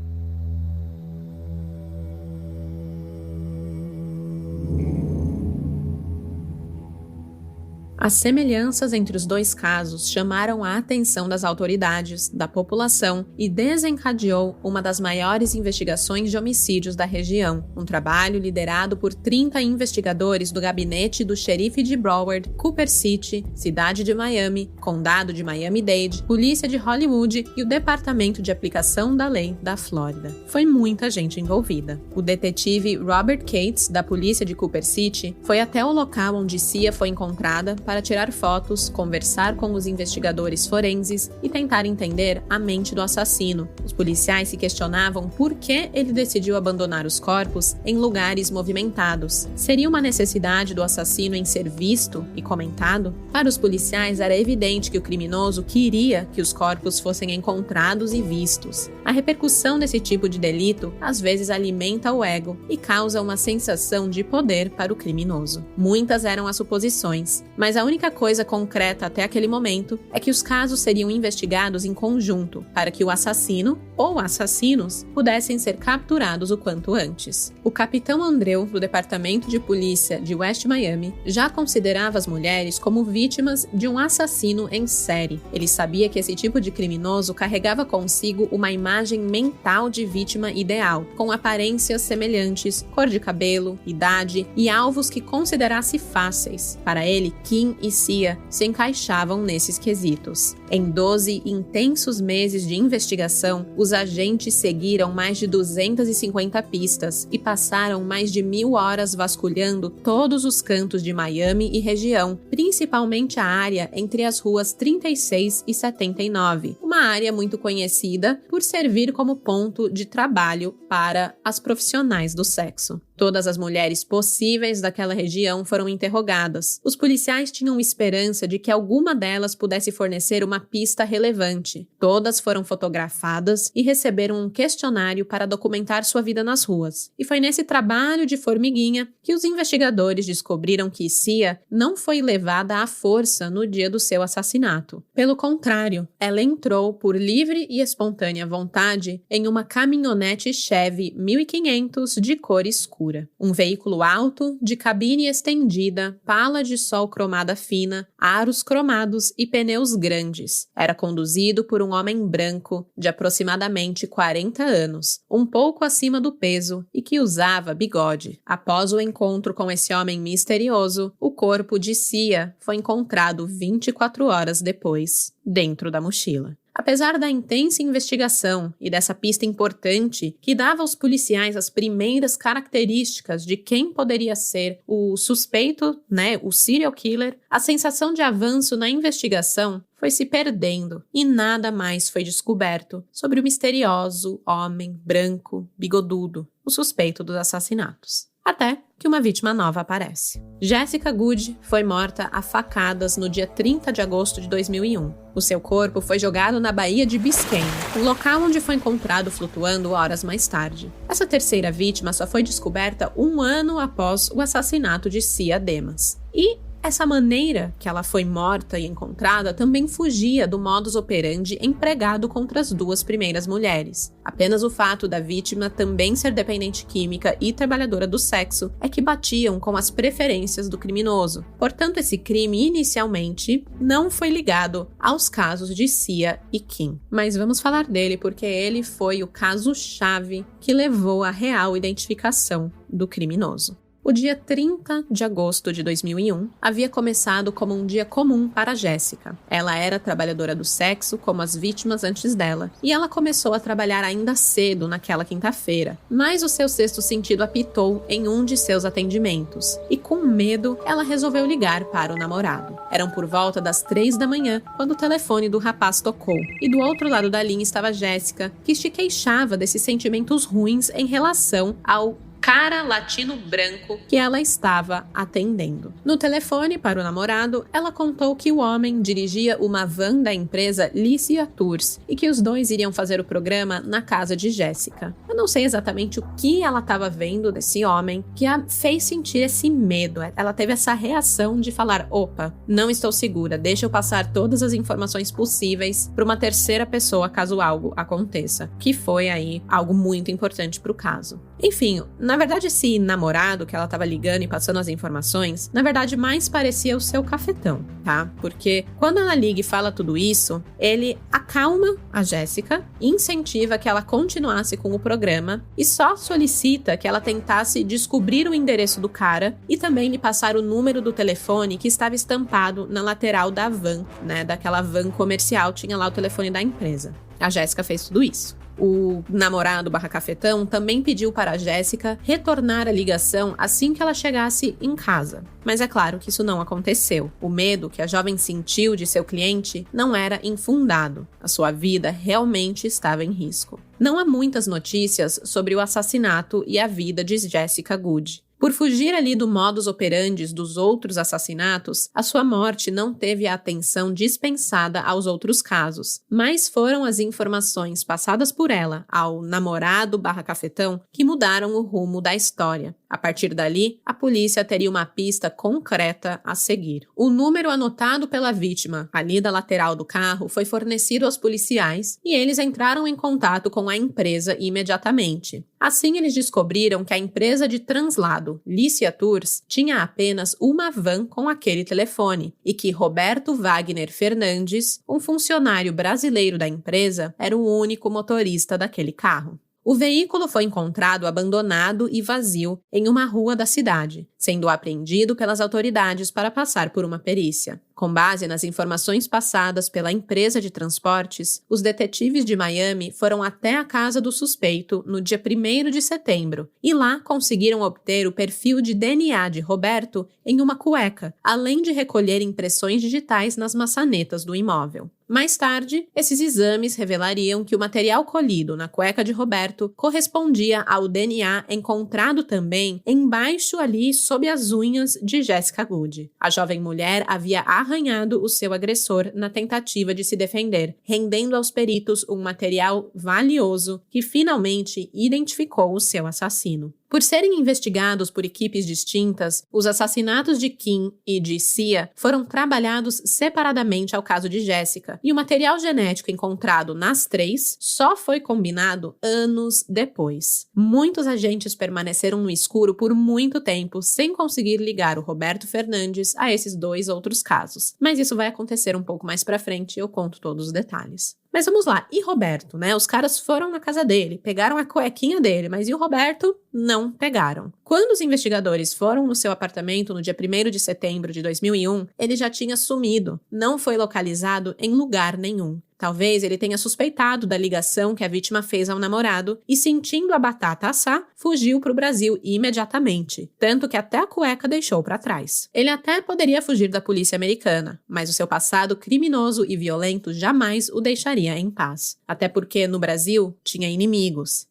A As semelhanças entre os dois casos chamaram a atenção das autoridades, da população e desencadeou uma das maiores investigações de homicídios da região, um trabalho liderado por 30 investigadores do gabinete do xerife de Broward, Cooper City, cidade de Miami, condado de Miami-Dade, polícia de Hollywood e o Departamento de Aplicação da Lei da Flórida. Foi muita gente envolvida. O detetive Robert Cates, da polícia de Cooper City, foi até o local onde Sia foi encontrada para tirar fotos, conversar com os investigadores forenses e tentar entender a mente do assassino. Os policiais se questionavam por que ele decidiu abandonar os corpos em lugares movimentados. Seria uma necessidade do assassino em ser visto e comentado? Para os policiais era evidente que o criminoso queria que os corpos fossem encontrados e vistos. A repercussão desse tipo de delito às vezes alimenta o ego e causa uma sensação de poder para o criminoso. Muitas eram as suposições, mas a única coisa concreta até aquele momento é que os casos seriam investigados em conjunto para que o assassino ou assassinos pudessem ser capturados o quanto antes. O capitão Andreu, do Departamento de Polícia de West Miami, já considerava as mulheres como vítimas de um assassino em série. Ele sabia que esse tipo de criminoso carregava consigo uma imagem mental de vítima ideal, com aparências semelhantes, cor de cabelo, idade e alvos que considerasse fáceis. Para ele, Kim e Sia se encaixavam nesses quesitos. Em 12 intensos meses de investigação, os agentes seguiram mais de 250 pistas e passaram mais de 1000 horas vasculhando todos os cantos de Miami e região, principalmente a área entre as ruas 36 e 79, uma área muito conhecida por servir como ponto de trabalho para as profissionais do sexo. Todas as mulheres possíveis daquela região foram interrogadas. Os policiais tinham esperança de que alguma delas pudesse fornecer uma pista relevante. Todas foram fotografadas e receberam um questionário para documentar sua vida nas ruas. E foi nesse trabalho de formiguinha que os investigadores descobriram que Sia não foi levada à força no dia do seu assassinato. Pelo contrário, ela entrou por livre e espontânea vontade em uma caminhonete Chevy 1500 de cor escura. Um veículo alto, de cabine estendida, pala de sol cromada fina, aros cromados e pneus grandes. Era conduzido por um homem branco, de aproximadamente 40 anos, um pouco acima do peso e que usava bigode. Após o encontro com esse homem misterioso, o corpo de Sia foi encontrado 24 horas depois, dentro da mochila. Apesar da intensa investigação e dessa pista importante que dava aos policiais as primeiras características de quem poderia ser o suspeito, o serial killer, a sensação de avanço na investigação foi se perdendo e nada mais foi descoberto sobre o misterioso homem branco, bigodudo, o suspeito dos assassinatos. Até que uma vítima nova aparece. Jessica Good foi morta a facadas no dia 30 de agosto de 2001. O seu corpo foi jogado na Baía de Biscayne, um local onde foi encontrado flutuando horas mais tarde. Essa terceira vítima só foi descoberta 1 ano após o assassinato de Sia Demas. E essa maneira que ela foi morta e encontrada também fugia do modus operandi empregado contra as 2 primeiras mulheres. Apenas o fato da vítima também ser dependente química e trabalhadora do sexo é que batiam com as preferências do criminoso. Portanto, esse crime inicialmente não foi ligado aos casos de Sia e Kim. Mas vamos falar dele porque ele foi o caso-chave que levou à real identificação do criminoso. O dia 30 de agosto de 2001 havia começado como um dia comum para Jessica. Ela era trabalhadora do sexo, como as vítimas antes dela, e ela começou a trabalhar ainda cedo naquela quinta-feira. Mas o seu sexto sentido apitou em um de seus atendimentos, e com medo, ela resolveu ligar para o namorado. Eram por volta das 3 da manhã, quando o telefone do rapaz tocou, e do outro lado da linha estava Jessica, que se queixava desses sentimentos ruins em relação ao cara latino branco que ela estava atendendo. No telefone para o namorado, ela contou que o homem dirigia uma van da empresa Licia Tours e que os dois iriam fazer o programa na casa de Jessica. Eu não sei exatamente o que ela estava vendo desse homem que a fez sentir esse medo. Ela teve essa reação de falar: opa, não estou segura, deixa eu passar todas as informações possíveis para uma terceira pessoa caso algo aconteça, que foi aí algo muito importante para o caso. Enfim, na verdade, esse namorado que ela estava ligando e passando as informações, na verdade, mais parecia o seu cafetão, tá? Porque quando ela liga e fala tudo isso, ele acalma a Jéssica, incentiva que ela continuasse com o programa e só solicita que ela tentasse descobrir o endereço do cara e também lhe passar o número do telefone que estava estampado na lateral da van, né? Daquela van comercial, tinha lá o telefone da empresa. A Jéssica fez tudo isso. O namorado /cafetão também pediu para a Jéssica retornar a ligação assim que ela chegasse em casa. Mas é claro que isso não aconteceu. O medo que a jovem sentiu de seu cliente não era infundado. A sua vida realmente estava em risco. Não há muitas notícias sobre o assassinato e a vida de Jessica Good. Por fugir ali do modus operandi dos outros assassinatos, a sua morte não teve a atenção dispensada aos outros casos, mas foram as informações passadas por ela ao namorado /cafetão que mudaram o rumo da história. A partir dali, a polícia teria uma pista concreta a seguir. O número anotado pela vítima, ali da lateral do carro, foi fornecido aos policiais e eles entraram em contato com a empresa imediatamente. Assim, eles descobriram que a empresa de translado, Lícia Tours, tinha apenas uma van com aquele telefone e que Roberto Wagner Fernandes, um funcionário brasileiro da empresa, era o único motorista daquele carro. O veículo foi encontrado abandonado e vazio em uma rua da cidade, sendo apreendido pelas autoridades para passar por uma perícia. Com base nas informações passadas pela empresa de transportes, os detetives de Miami foram até a casa do suspeito no dia 1º de setembro e lá conseguiram obter o perfil de DNA de Roberto em uma cueca, além de recolher impressões digitais nas maçanetas do imóvel. Mais tarde, esses exames revelariam que o material colhido na cueca de Roberto correspondia ao DNA encontrado também embaixo ali sob as unhas de Jessica Good. A jovem mulher havia arranhado o seu agressor na tentativa de se defender, rendendo aos peritos um material valioso que finalmente identificou o seu assassino. Por serem investigados por equipes distintas, os assassinatos de Kim e de Sia foram trabalhados separadamente ao caso de Jéssica, e o material genético encontrado nas três só foi combinado anos depois. Muitos agentes permaneceram no escuro por muito tempo sem conseguir ligar o Roberto Fernandes a esses dois outros casos, mas isso vai acontecer um pouco mais pra frente e eu conto todos os detalhes. Mas vamos lá, e Roberto, né? Os caras foram na casa dele, pegaram a cuequinha dele, mas e o Roberto? Não pegaram. Quando os investigadores foram no seu apartamento no dia 1º de setembro de 2001, ele já tinha sumido, não foi localizado em lugar nenhum. Talvez ele tenha suspeitado da ligação que a vítima fez ao namorado e, sentindo a batata assar, fugiu para o Brasil imediatamente, tanto que até a cueca deixou para trás. Ele até poderia fugir da polícia americana, mas o seu passado criminoso e violento jamais o deixaria em paz. Até porque, no Brasil, tinha inimigos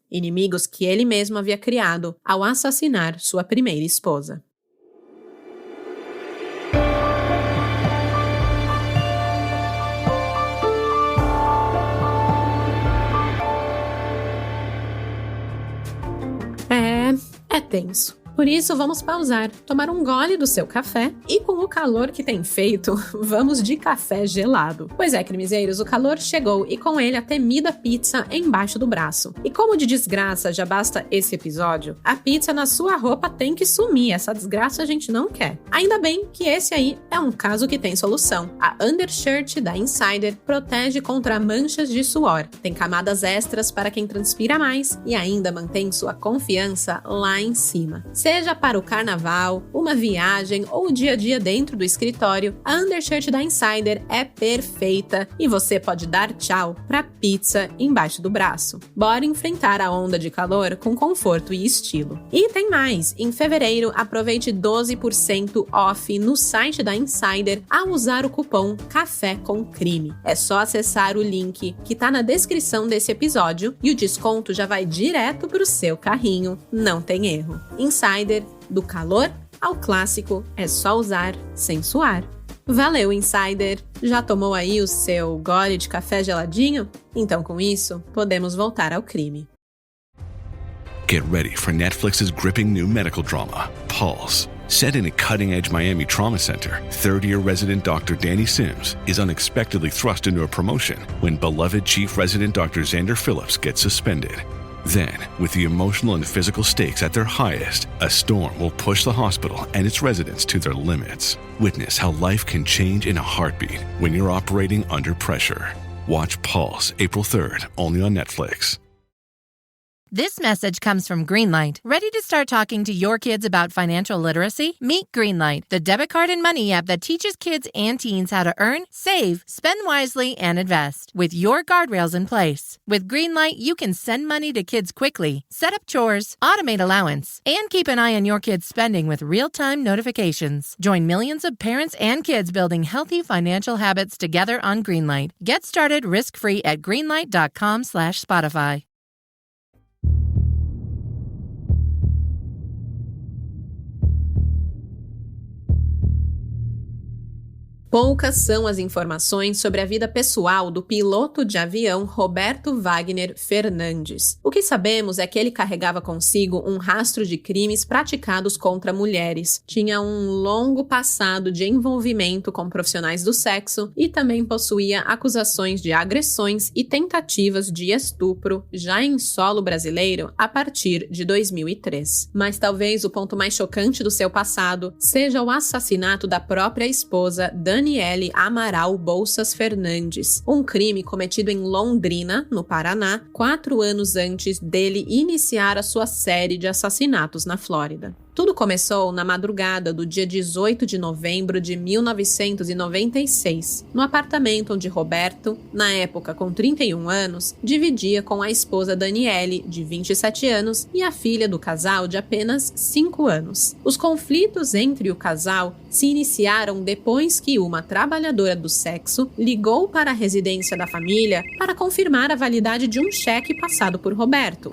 que ele mesmo havia criado ao assassinar sua primeira esposa. É tenso. Por isso, vamos pausar, tomar um gole do seu café e, com o calor que tem feito, vamos de café gelado. Pois é, crimezeiros, o calor chegou e com ele a temida pizza embaixo do braço. E como de desgraça já basta esse episódio, a pizza na sua roupa tem que sumir, essa desgraça a gente não quer. Ainda bem que esse aí é um caso que tem solução. A undershirt da Insider protege contra manchas de suor, tem camadas extras para quem transpira mais e ainda mantém sua confiança lá em cima. Seja para o carnaval, uma viagem ou o dia a dia dentro do escritório, a undershirt da Insider é perfeita e você pode dar tchau pra pizza embaixo do braço. Bora enfrentar a onda de calor com conforto e estilo. E tem mais! Em fevereiro, aproveite 12% off no site da Insider ao usar o cupom Café com Crime. É só acessar o link que tá na descrição desse episódio e o desconto já vai direto pro seu carrinho. Não tem erro. Insider, do calor ao clássico, é só usar sem suar. Valeu, Insider! Já tomou aí o seu gole de café geladinho? Então, com isso, podemos voltar ao crime. Get ready for Netflix's gripping new medical drama, Pulse. Set in a cutting-edge Miami trauma center, third-year resident Dr. Danny Sims is unexpectedly thrust into a promotion when beloved Chief Resident Dr. Xander Phillips gets suspended. Then, with the emotional and physical stakes at their highest, a storm will push the hospital and its residents to their limits. Witness how life can change in a heartbeat when you're operating under pressure. Watch Pulse, April 3rd, only on Netflix. This message comes from Greenlight. Ready to start talking to your kids about financial literacy? Meet Greenlight, the debit card and money app that teaches kids and teens how to earn, save, spend wisely, and invest, with your guardrails in place. With Greenlight, you can send money to kids quickly, set up chores, automate allowance, and keep an eye on your kids' spending with real-time notifications. Join millions of parents and kids building healthy financial habits together on Greenlight. Get started risk-free at greenlight.com/Spotify. Poucas são as informações sobre a vida pessoal do piloto de avião Roberto Wagner Fernandes. O que sabemos é que ele carregava consigo um rastro de crimes praticados contra mulheres, tinha um longo passado de envolvimento com profissionais do sexo e também possuía acusações de agressões e tentativas de estupro já em solo brasileiro a partir de 2003. Mas talvez o ponto mais chocante do seu passado seja o assassinato da própria esposa, Daniele Amaral Bolsas Fernandes, um crime cometido em Londrina, no Paraná, 4 anos antes dele iniciar a sua série de assassinatos na Flórida. Tudo começou na madrugada do dia 18 de novembro de 1996, no apartamento onde Roberto, na época com 31 anos, dividia com a esposa Daniele, de 27 anos, e a filha do casal de apenas 5 anos. Os conflitos entre o casal se iniciaram depois que uma trabalhadora do sexo ligou para a residência da família para confirmar a validade de um cheque passado por Roberto.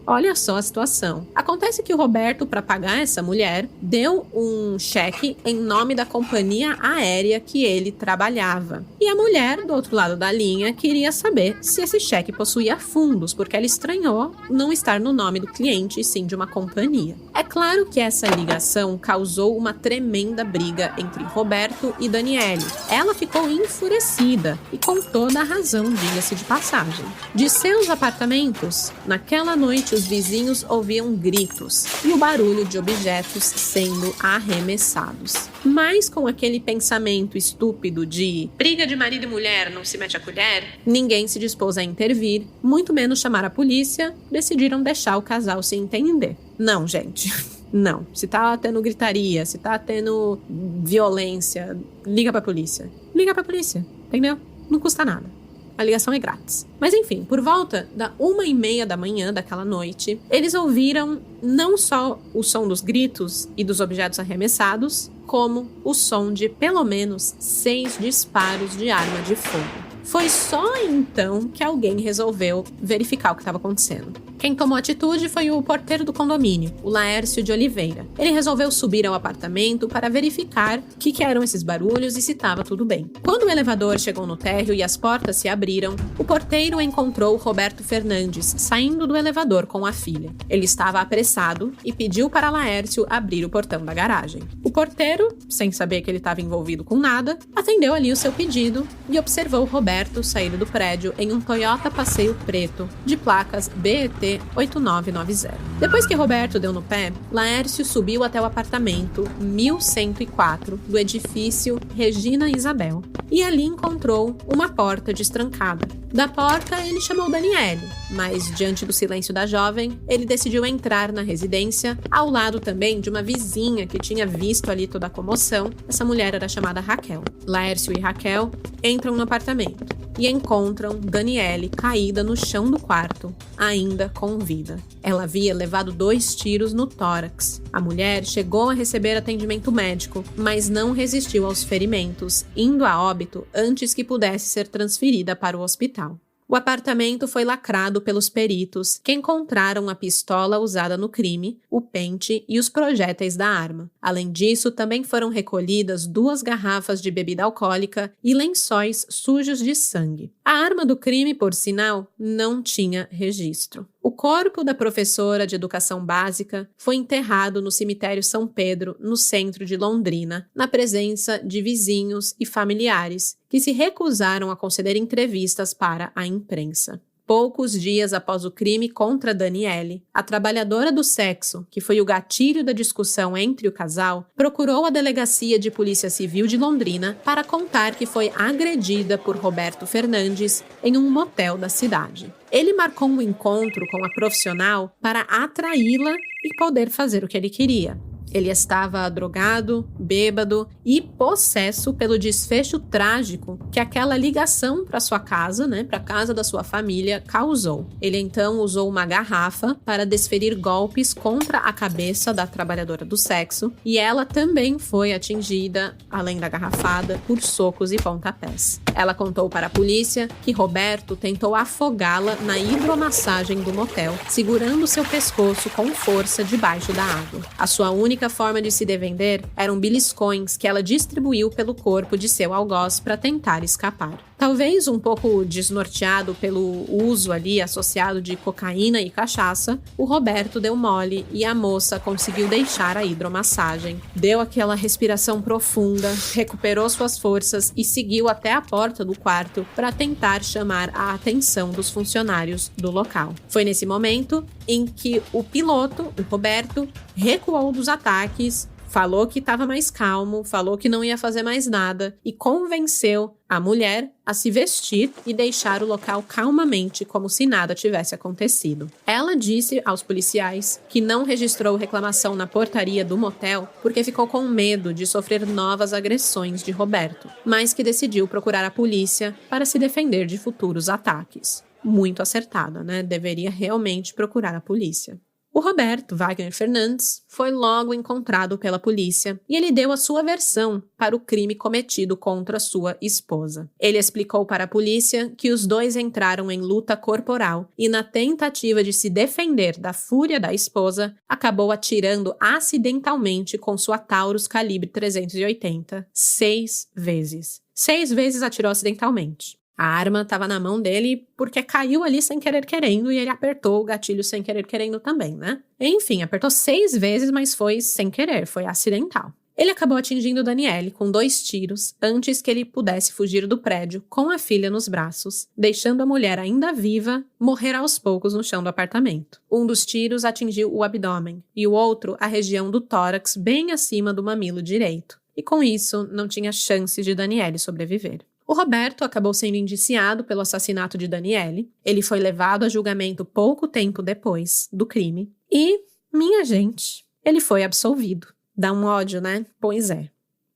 Olha só a situação. Acontece que o Roberto, para pagar essa mulher, deu um cheque em nome da companhia aérea que ele trabalhava. E a mulher, do outro lado da linha, queria saber se esse cheque possuía fundos, porque ela estranhou não estar no nome do cliente, e sim de uma companhia. É claro que essa ligação causou uma tremenda briga entre Roberto e Daniele. Ela ficou enfurecida e com toda a razão, diga-se de passagem. De seus apartamentos, naquela noite, os vizinhos ouviam gritos e o barulho de objetos sendo arremessados. Mas com aquele pensamento estúpido de briga de marido e mulher, não se mete a colher, ninguém se dispôs a intervir, muito menos chamar a polícia, decidiram deixar o casal se entender. Não, gente. Não. Se tá tendo gritaria, se tá tendo violência, liga pra polícia. Liga pra polícia, entendeu? Não custa nada. A ligação é grátis. Mas enfim, por volta da 1h30 da manhã daquela noite, eles ouviram não só o som dos gritos e dos objetos arremessados, como o som de pelo menos 6 disparos de arma de fogo. Foi só então que alguém resolveu verificar o que estava acontecendo. Quem tomou atitude foi o porteiro do condomínio, o Laércio de Oliveira. Ele resolveu subir ao apartamento para verificar o que eram esses barulhos e se estava tudo bem. Quando o elevador chegou no térreo e as portas se abriram, o porteiro encontrou Roberto Fernandes saindo do elevador com a filha. Ele estava apressado e pediu para Laércio abrir o portão da garagem. O porteiro, sem saber que ele estava envolvido com nada, atendeu ali o seu pedido e observou Roberto sair do prédio em um Toyota Passeio preto, de placas BET 8990. Depois que Roberto deu no pé, Laércio subiu até o apartamento 1104 do edifício Regina Isabel e ali encontrou uma porta destrancada. Da porta, ele chamou Daniele, mas diante do silêncio da jovem, ele decidiu entrar na residência, ao lado também de uma vizinha que tinha visto ali toda a comoção. Essa mulher era chamada Raquel. Laércio e Raquel entram no apartamento e encontram Daniele caída no chão do quarto, ainda com vida. Ela havia levado 2 tiros no tórax. A mulher chegou a receber atendimento médico, mas não resistiu aos ferimentos, indo a óbito antes que pudesse ser transferida para o hospital. O apartamento foi lacrado pelos peritos, que encontraram a pistola usada no crime, o pente e os projéteis da arma. Além disso, também foram recolhidas 2 garrafas de bebida alcoólica e lençóis sujos de sangue. A arma do crime, por sinal, não tinha registro. O corpo da professora de educação básica foi enterrado no cemitério São Pedro, no centro de Londrina, na presença de vizinhos e familiares, que se recusaram a conceder entrevistas para a imprensa. Poucos dias após o crime contra Daniele, a trabalhadora do sexo, que foi o gatilho da discussão entre o casal, procurou a Delegacia de Polícia Civil de Londrina para contar que foi agredida por Roberto Fernandes em um motel da cidade. Ele marcou um encontro com a profissional para atraí-la e poder fazer o que ele queria. Ele estava drogado, bêbado e possesso pelo desfecho trágico que aquela ligação para sua casa, para a casa da sua família, causou. Ele então usou uma garrafa para desferir golpes contra a cabeça da trabalhadora do sexo e ela também foi atingida, além da garrafada, por socos e pontapés. Ela contou para a polícia que Roberto tentou afogá-la na hidromassagem do motel, segurando seu pescoço com força debaixo da água. A sua única forma de se defender eram beliscões que ela distribuiu pelo corpo de seu algoz para tentar escapar. Talvez um pouco desnorteado pelo uso ali associado de cocaína e cachaça, o Roberto deu mole e a moça conseguiu deixar a hidromassagem. Deu aquela respiração profunda, recuperou suas forças e seguiu até a porta do quarto para tentar chamar a atenção dos funcionários do local. Foi nesse momento em que o piloto, o Roberto, recuou dos ataques, falou que estava mais calmo, falou que não ia fazer mais nada e convenceu a mulher a se vestir e deixar o local calmamente, como se nada tivesse acontecido. Ela disse aos policiais que não registrou reclamação na portaria do motel porque ficou com medo de sofrer novas agressões de Roberto, mas que decidiu procurar a polícia para se defender de futuros ataques. Muito acertada, Deveria realmente procurar a polícia. O Roberto Wagner Fernandes foi logo encontrado pela polícia e ele deu a sua versão para o crime cometido contra sua esposa. Ele explicou para a polícia que os dois entraram em luta corporal e, na tentativa de se defender da fúria da esposa, acabou atirando acidentalmente com sua Taurus calibre 380 6 vezes. 6 vezes atirou acidentalmente. A arma estava na mão dele porque caiu ali sem querer querendo e ele apertou o gatilho sem querer querendo também, Enfim, apertou 6 vezes, mas foi sem querer, foi acidental. Ele acabou atingindo Daniele com 2 tiros antes que ele pudesse fugir do prédio com a filha nos braços, deixando a mulher ainda viva morrer aos poucos no chão do apartamento. Um dos tiros atingiu o abdômen e o outro a região do tórax bem acima do mamilo direito. E com isso, não tinha chances de Daniele sobreviver. O Roberto acabou sendo indiciado pelo assassinato de Daniele. Ele foi levado a julgamento pouco tempo depois do crime. E, minha gente, ele foi absolvido. Dá um ódio, Pois é.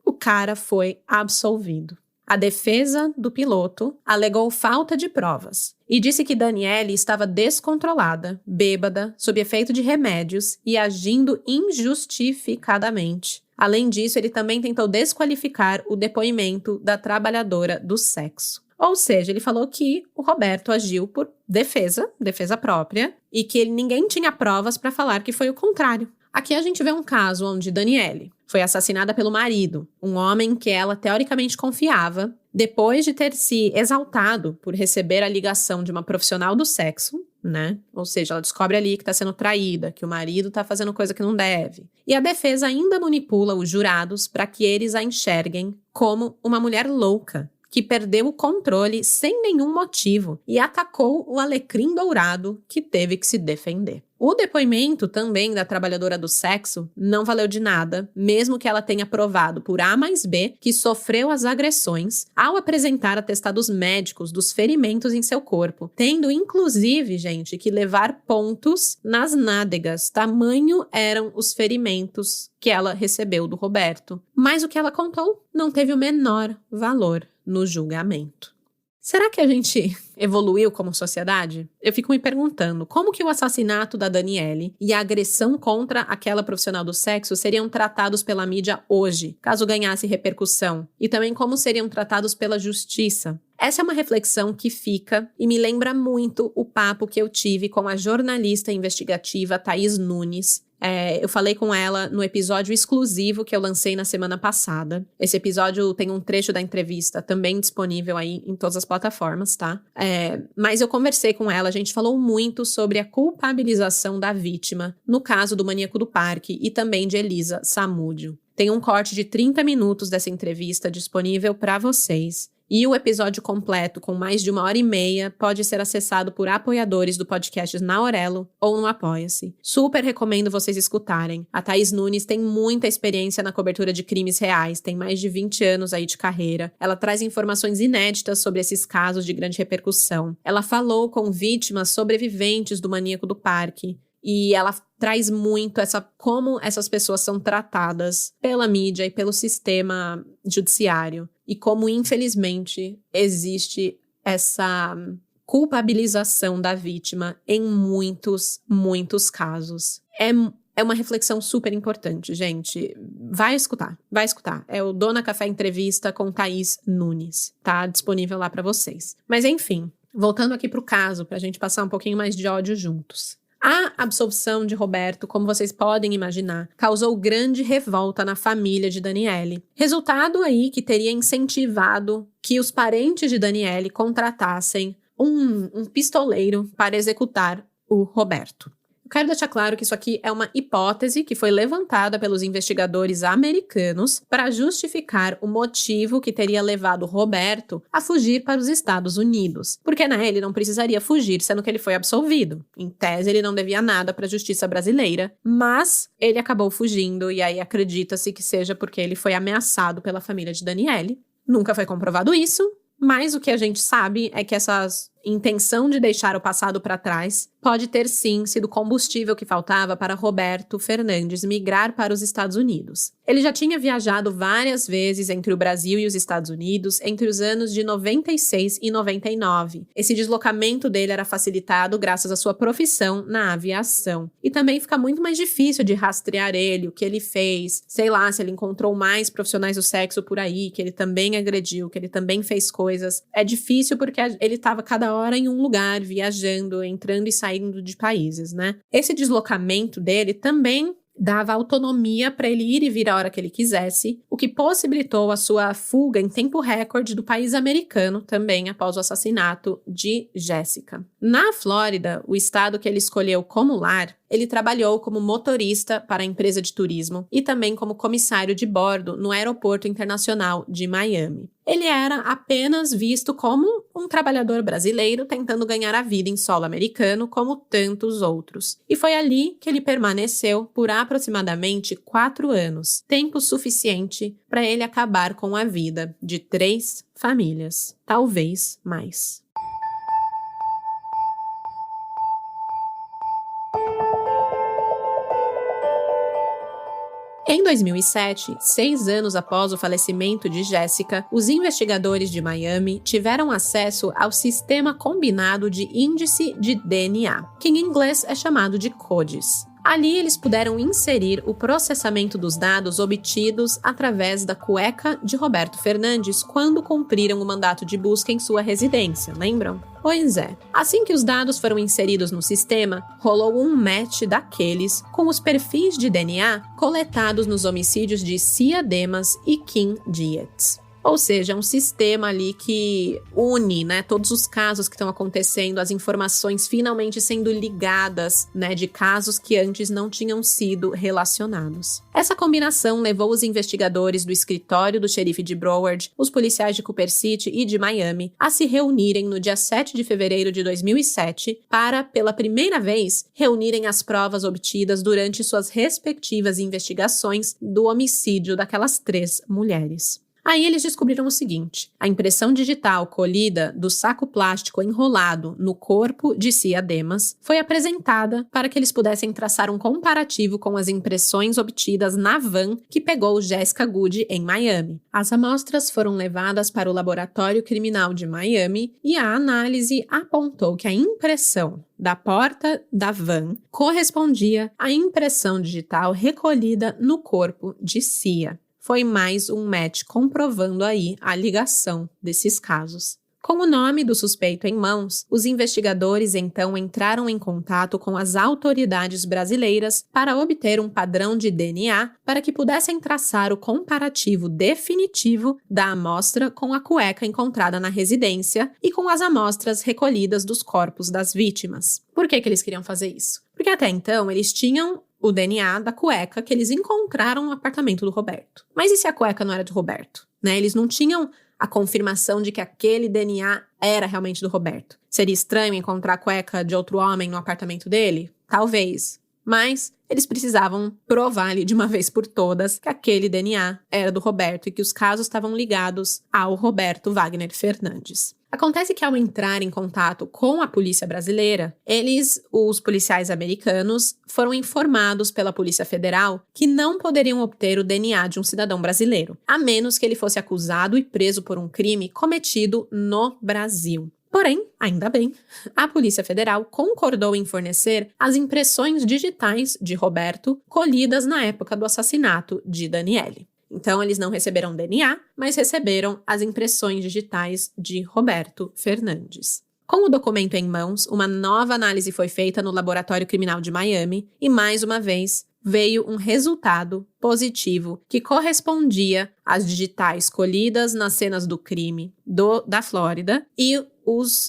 O cara foi absolvido. A defesa do piloto alegou falta de provas e disse que Daniele estava descontrolada, bêbada, sob efeito de remédios e agindo injustificadamente. Além disso, ele também tentou desqualificar o depoimento da trabalhadora do sexo. Ou seja, ele falou que o Roberto agiu por defesa própria, e que ninguém tinha provas para falar que foi o contrário. Aqui a gente vê um caso onde Daniele foi assassinada pelo marido, um homem que ela teoricamente confiava, depois de ter se exaltado por receber a ligação de uma profissional do sexo, Ou seja, ela descobre ali que está sendo traída, que o marido está fazendo coisa que não deve. E a defesa ainda manipula os jurados para que eles a enxerguem como uma mulher louca, que perdeu o controle sem nenhum motivo e atacou o alecrim dourado que teve que se defender. O depoimento também da trabalhadora do sexo não valeu de nada, mesmo que ela tenha provado por A mais B que sofreu as agressões ao apresentar atestados médicos dos ferimentos em seu corpo, tendo inclusive, gente, que levar pontos nas nádegas, tamanho eram os ferimentos que ela recebeu do Roberto. Mas o que ela contou não teve o menor valor no julgamento. Será que a gente evoluiu como sociedade? Eu fico me perguntando como que o assassinato da Daniele e a agressão contra aquela profissional do sexo seriam tratados pela mídia hoje, caso ganhasse repercussão, e também como seriam tratados pela justiça. Essa é uma reflexão que fica e me lembra muito o papo que eu tive com a jornalista investigativa Thaís Nunes. Eu falei com ela no episódio exclusivo que eu lancei na semana passada. Esse episódio tem um trecho da entrevista também disponível aí em todas as plataformas, tá? Mas eu conversei com ela, a gente falou muito sobre a culpabilização da vítima no caso do Maníaco do Parque e também de Elisa Samúdio. Tem um corte de 30 minutos dessa entrevista disponível para vocês. E o episódio completo, com mais de 1h30, pode ser acessado por apoiadores do podcast na Aurelo ou no Apoia-se. Super recomendo vocês escutarem. A Thaís Nunes tem muita experiência na cobertura de crimes reais, tem mais de 20 anos aí de carreira. Ela traz informações inéditas sobre esses casos de grande repercussão. Ela falou com vítimas sobreviventes do maníaco do parque. E ela traz muito como essas pessoas são tratadas pela mídia e pelo sistema judiciário. E como, infelizmente, existe essa culpabilização da vítima em muitos, muitos casos. É uma reflexão super importante, gente. Vai escutar. É o Dona Café Entrevista com Thaís Nunes. Tá disponível lá para vocês. Mas enfim, voltando aqui pro caso, pra gente passar um pouquinho mais de ódio juntos. A absolvição de Roberto, como vocês podem imaginar, causou grande revolta na família de Daniele. Resultado aí que teria incentivado que os parentes de Daniele contratassem um pistoleiro para executar o Roberto. Quero deixar claro que isso aqui é uma hipótese que foi levantada pelos investigadores americanos para justificar o motivo que teria levado Roberto a fugir para os Estados Unidos. Porque, né, ele não precisaria fugir, sendo que ele foi absolvido. Em tese, ele não devia nada para a justiça brasileira, mas ele acabou fugindo e aí acredita-se que seja porque ele foi ameaçado pela família de Daniele. Nunca foi comprovado isso, mas o que a gente sabe é que essa intenção de deixar o passado para trás pode ter sim sido combustível que faltava para Roberto Fernandes migrar para os Estados Unidos. Ele já tinha viajado várias vezes entre o Brasil e os Estados Unidos entre os anos de 96 e 99. Esse deslocamento dele era facilitado graças à sua profissão na aviação. E também fica muito mais difícil de rastrear ele, o que ele fez, sei lá, se ele encontrou mais profissionais do sexo por aí, que ele também agrediu, que ele também fez coisas. É difícil porque ele estava cada hora em um lugar, viajando, entrando e saindo de países, né? Esse deslocamento dele também dava autonomia para ele ir e vir a hora que ele quisesse, o que possibilitou a sua fuga em tempo recorde do país americano também após o assassinato de Jéssica. Na Flórida, o estado que ele escolheu como lar, ele trabalhou como motorista para a empresa de turismo e também como comissário de bordo no Aeroporto Internacional de Miami. Ele era apenas visto como um trabalhador brasileiro tentando ganhar a vida em solo americano, como tantos outros. E foi ali que ele permaneceu por aproximadamente 4 anos, tempo suficiente para ele acabar com a vida de 3 famílias, talvez mais. Em 2007, 6 anos após o falecimento de Jéssica, os investigadores de Miami tiveram acesso ao Sistema Combinado de Índice de DNA, que em inglês é chamado de CODIS. Ali eles puderam inserir o processamento dos dados obtidos através da cueca de Roberto Fernandes quando cumpriram o mandato de busca em sua residência, lembram? Pois é. Assim que os dados foram inseridos no sistema, rolou um match daqueles com os perfis de DNA coletados nos homicídios de Cia Demas e Kim Dietz. Ou seja, um sistema ali que une, né, todos os casos que estão acontecendo, as informações finalmente sendo ligadas, né, de casos que antes não tinham sido relacionados. Essa combinação levou os investigadores do escritório do xerife de Broward, os policiais de Cooper City e de Miami, a se reunirem no dia 7 de fevereiro de 2007 para, pela primeira vez, reunirem as provas obtidas durante suas respectivas investigações do homicídio daquelas 3 mulheres. Aí eles descobriram o seguinte: a impressão digital colhida do saco plástico enrolado no corpo de Cia Demas foi apresentada para que eles pudessem traçar um comparativo com as impressões obtidas na van que pegou Jessica Good em Miami. As amostras foram levadas para o Laboratório Criminal de Miami e a análise apontou que a impressão da porta da van correspondia à impressão digital recolhida no corpo de Cia. Foi mais um match comprovando aí a ligação desses casos. Com o nome do suspeito em mãos, os investigadores então entraram em contato com as autoridades brasileiras para obter um padrão de DNA para que pudessem traçar o comparativo definitivo da amostra com a cueca encontrada na residência e com as amostras recolhidas dos corpos das vítimas. Por que eles queriam fazer isso? Porque até então eles tinham o DNA da cueca que eles encontraram no apartamento do Roberto. Mas e se a cueca não era de Roberto? Né? Eles não tinham a confirmação de que aquele DNA era realmente do Roberto. Seria estranho encontrar a cueca de outro homem no apartamento dele? Talvez. Mas eles precisavam provar-lhe de uma vez por todas que aquele DNA era do Roberto e que os casos estavam ligados ao Roberto Wagner Fernandes. Acontece que ao entrar em contato com a polícia brasileira, os policiais americanos, foram informados pela Polícia Federal que não poderiam obter o DNA de um cidadão brasileiro, a menos que ele fosse acusado e preso por um crime cometido no Brasil. Porém, ainda bem, a Polícia Federal concordou em fornecer as impressões digitais de Roberto colhidas na época do assassinato de Daniele. Então, eles não receberam DNA, mas receberam as impressões digitais de Roberto Fernandes. Com o documento em mãos, uma nova análise foi feita no Laboratório Criminal de Miami e, mais uma vez, veio um resultado positivo que correspondia às digitais colhidas nas cenas do crime da Flórida e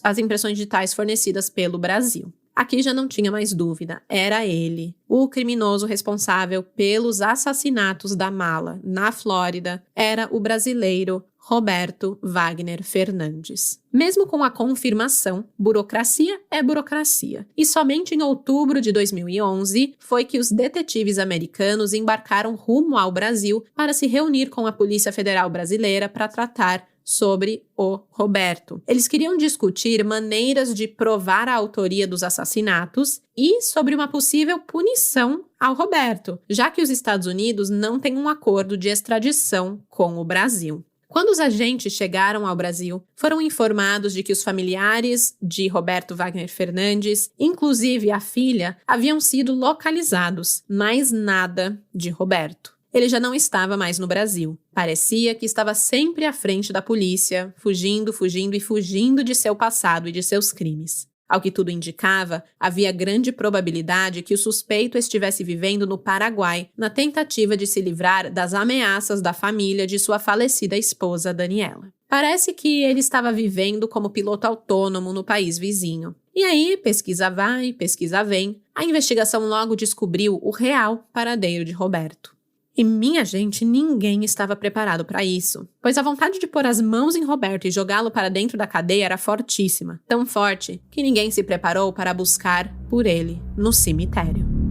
as impressões digitais fornecidas pelo Brasil. Aqui já não tinha mais dúvida, era ele, o criminoso responsável pelos assassinatos da Mala na Flórida, era o brasileiro Roberto Wagner Fernandes. Mesmo com a confirmação, burocracia é burocracia. E somente em outubro de 2011 foi que os detetives americanos embarcaram rumo ao Brasil para se reunir com a Polícia Federal Brasileira para tratar sobre o Roberto. Eles queriam discutir maneiras de provar a autoria dos assassinatos e sobre uma possível punição ao Roberto, já que os Estados Unidos não têm um acordo de extradição com o Brasil. Quando os agentes chegaram ao Brasil, foram informados de que os familiares de Roberto Wagner Fernandes, inclusive a filha, haviam sido localizados, mas nada de Roberto. Ele já não estava mais no Brasil. Parecia que estava sempre à frente da polícia, fugindo de seu passado e de seus crimes. Ao que tudo indicava, havia grande probabilidade que o suspeito estivesse vivendo no Paraguai, na tentativa de se livrar das ameaças da família de sua falecida esposa, Daniela. Parece que ele estava vivendo como piloto autônomo no país vizinho. E aí, pesquisa vai, pesquisa vem, a investigação logo descobriu o real paradeiro de Roberto. E, minha gente, ninguém estava preparado para isso, pois a vontade de pôr as mãos em Roberto e jogá-lo para dentro da cadeia era fortíssima, tão forte que ninguém se preparou para buscar por ele no cemitério.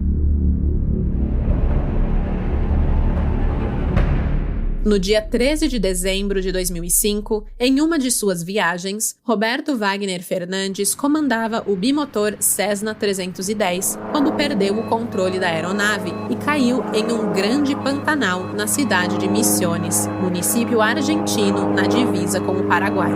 No dia 13 de dezembro de 2005, em uma de suas viagens, Roberto Wagner Fernandes comandava o bimotor Cessna 310 quando perdeu o controle da aeronave e caiu em um grande pantanal na cidade de Misiones, município argentino na divisa com o Paraguai.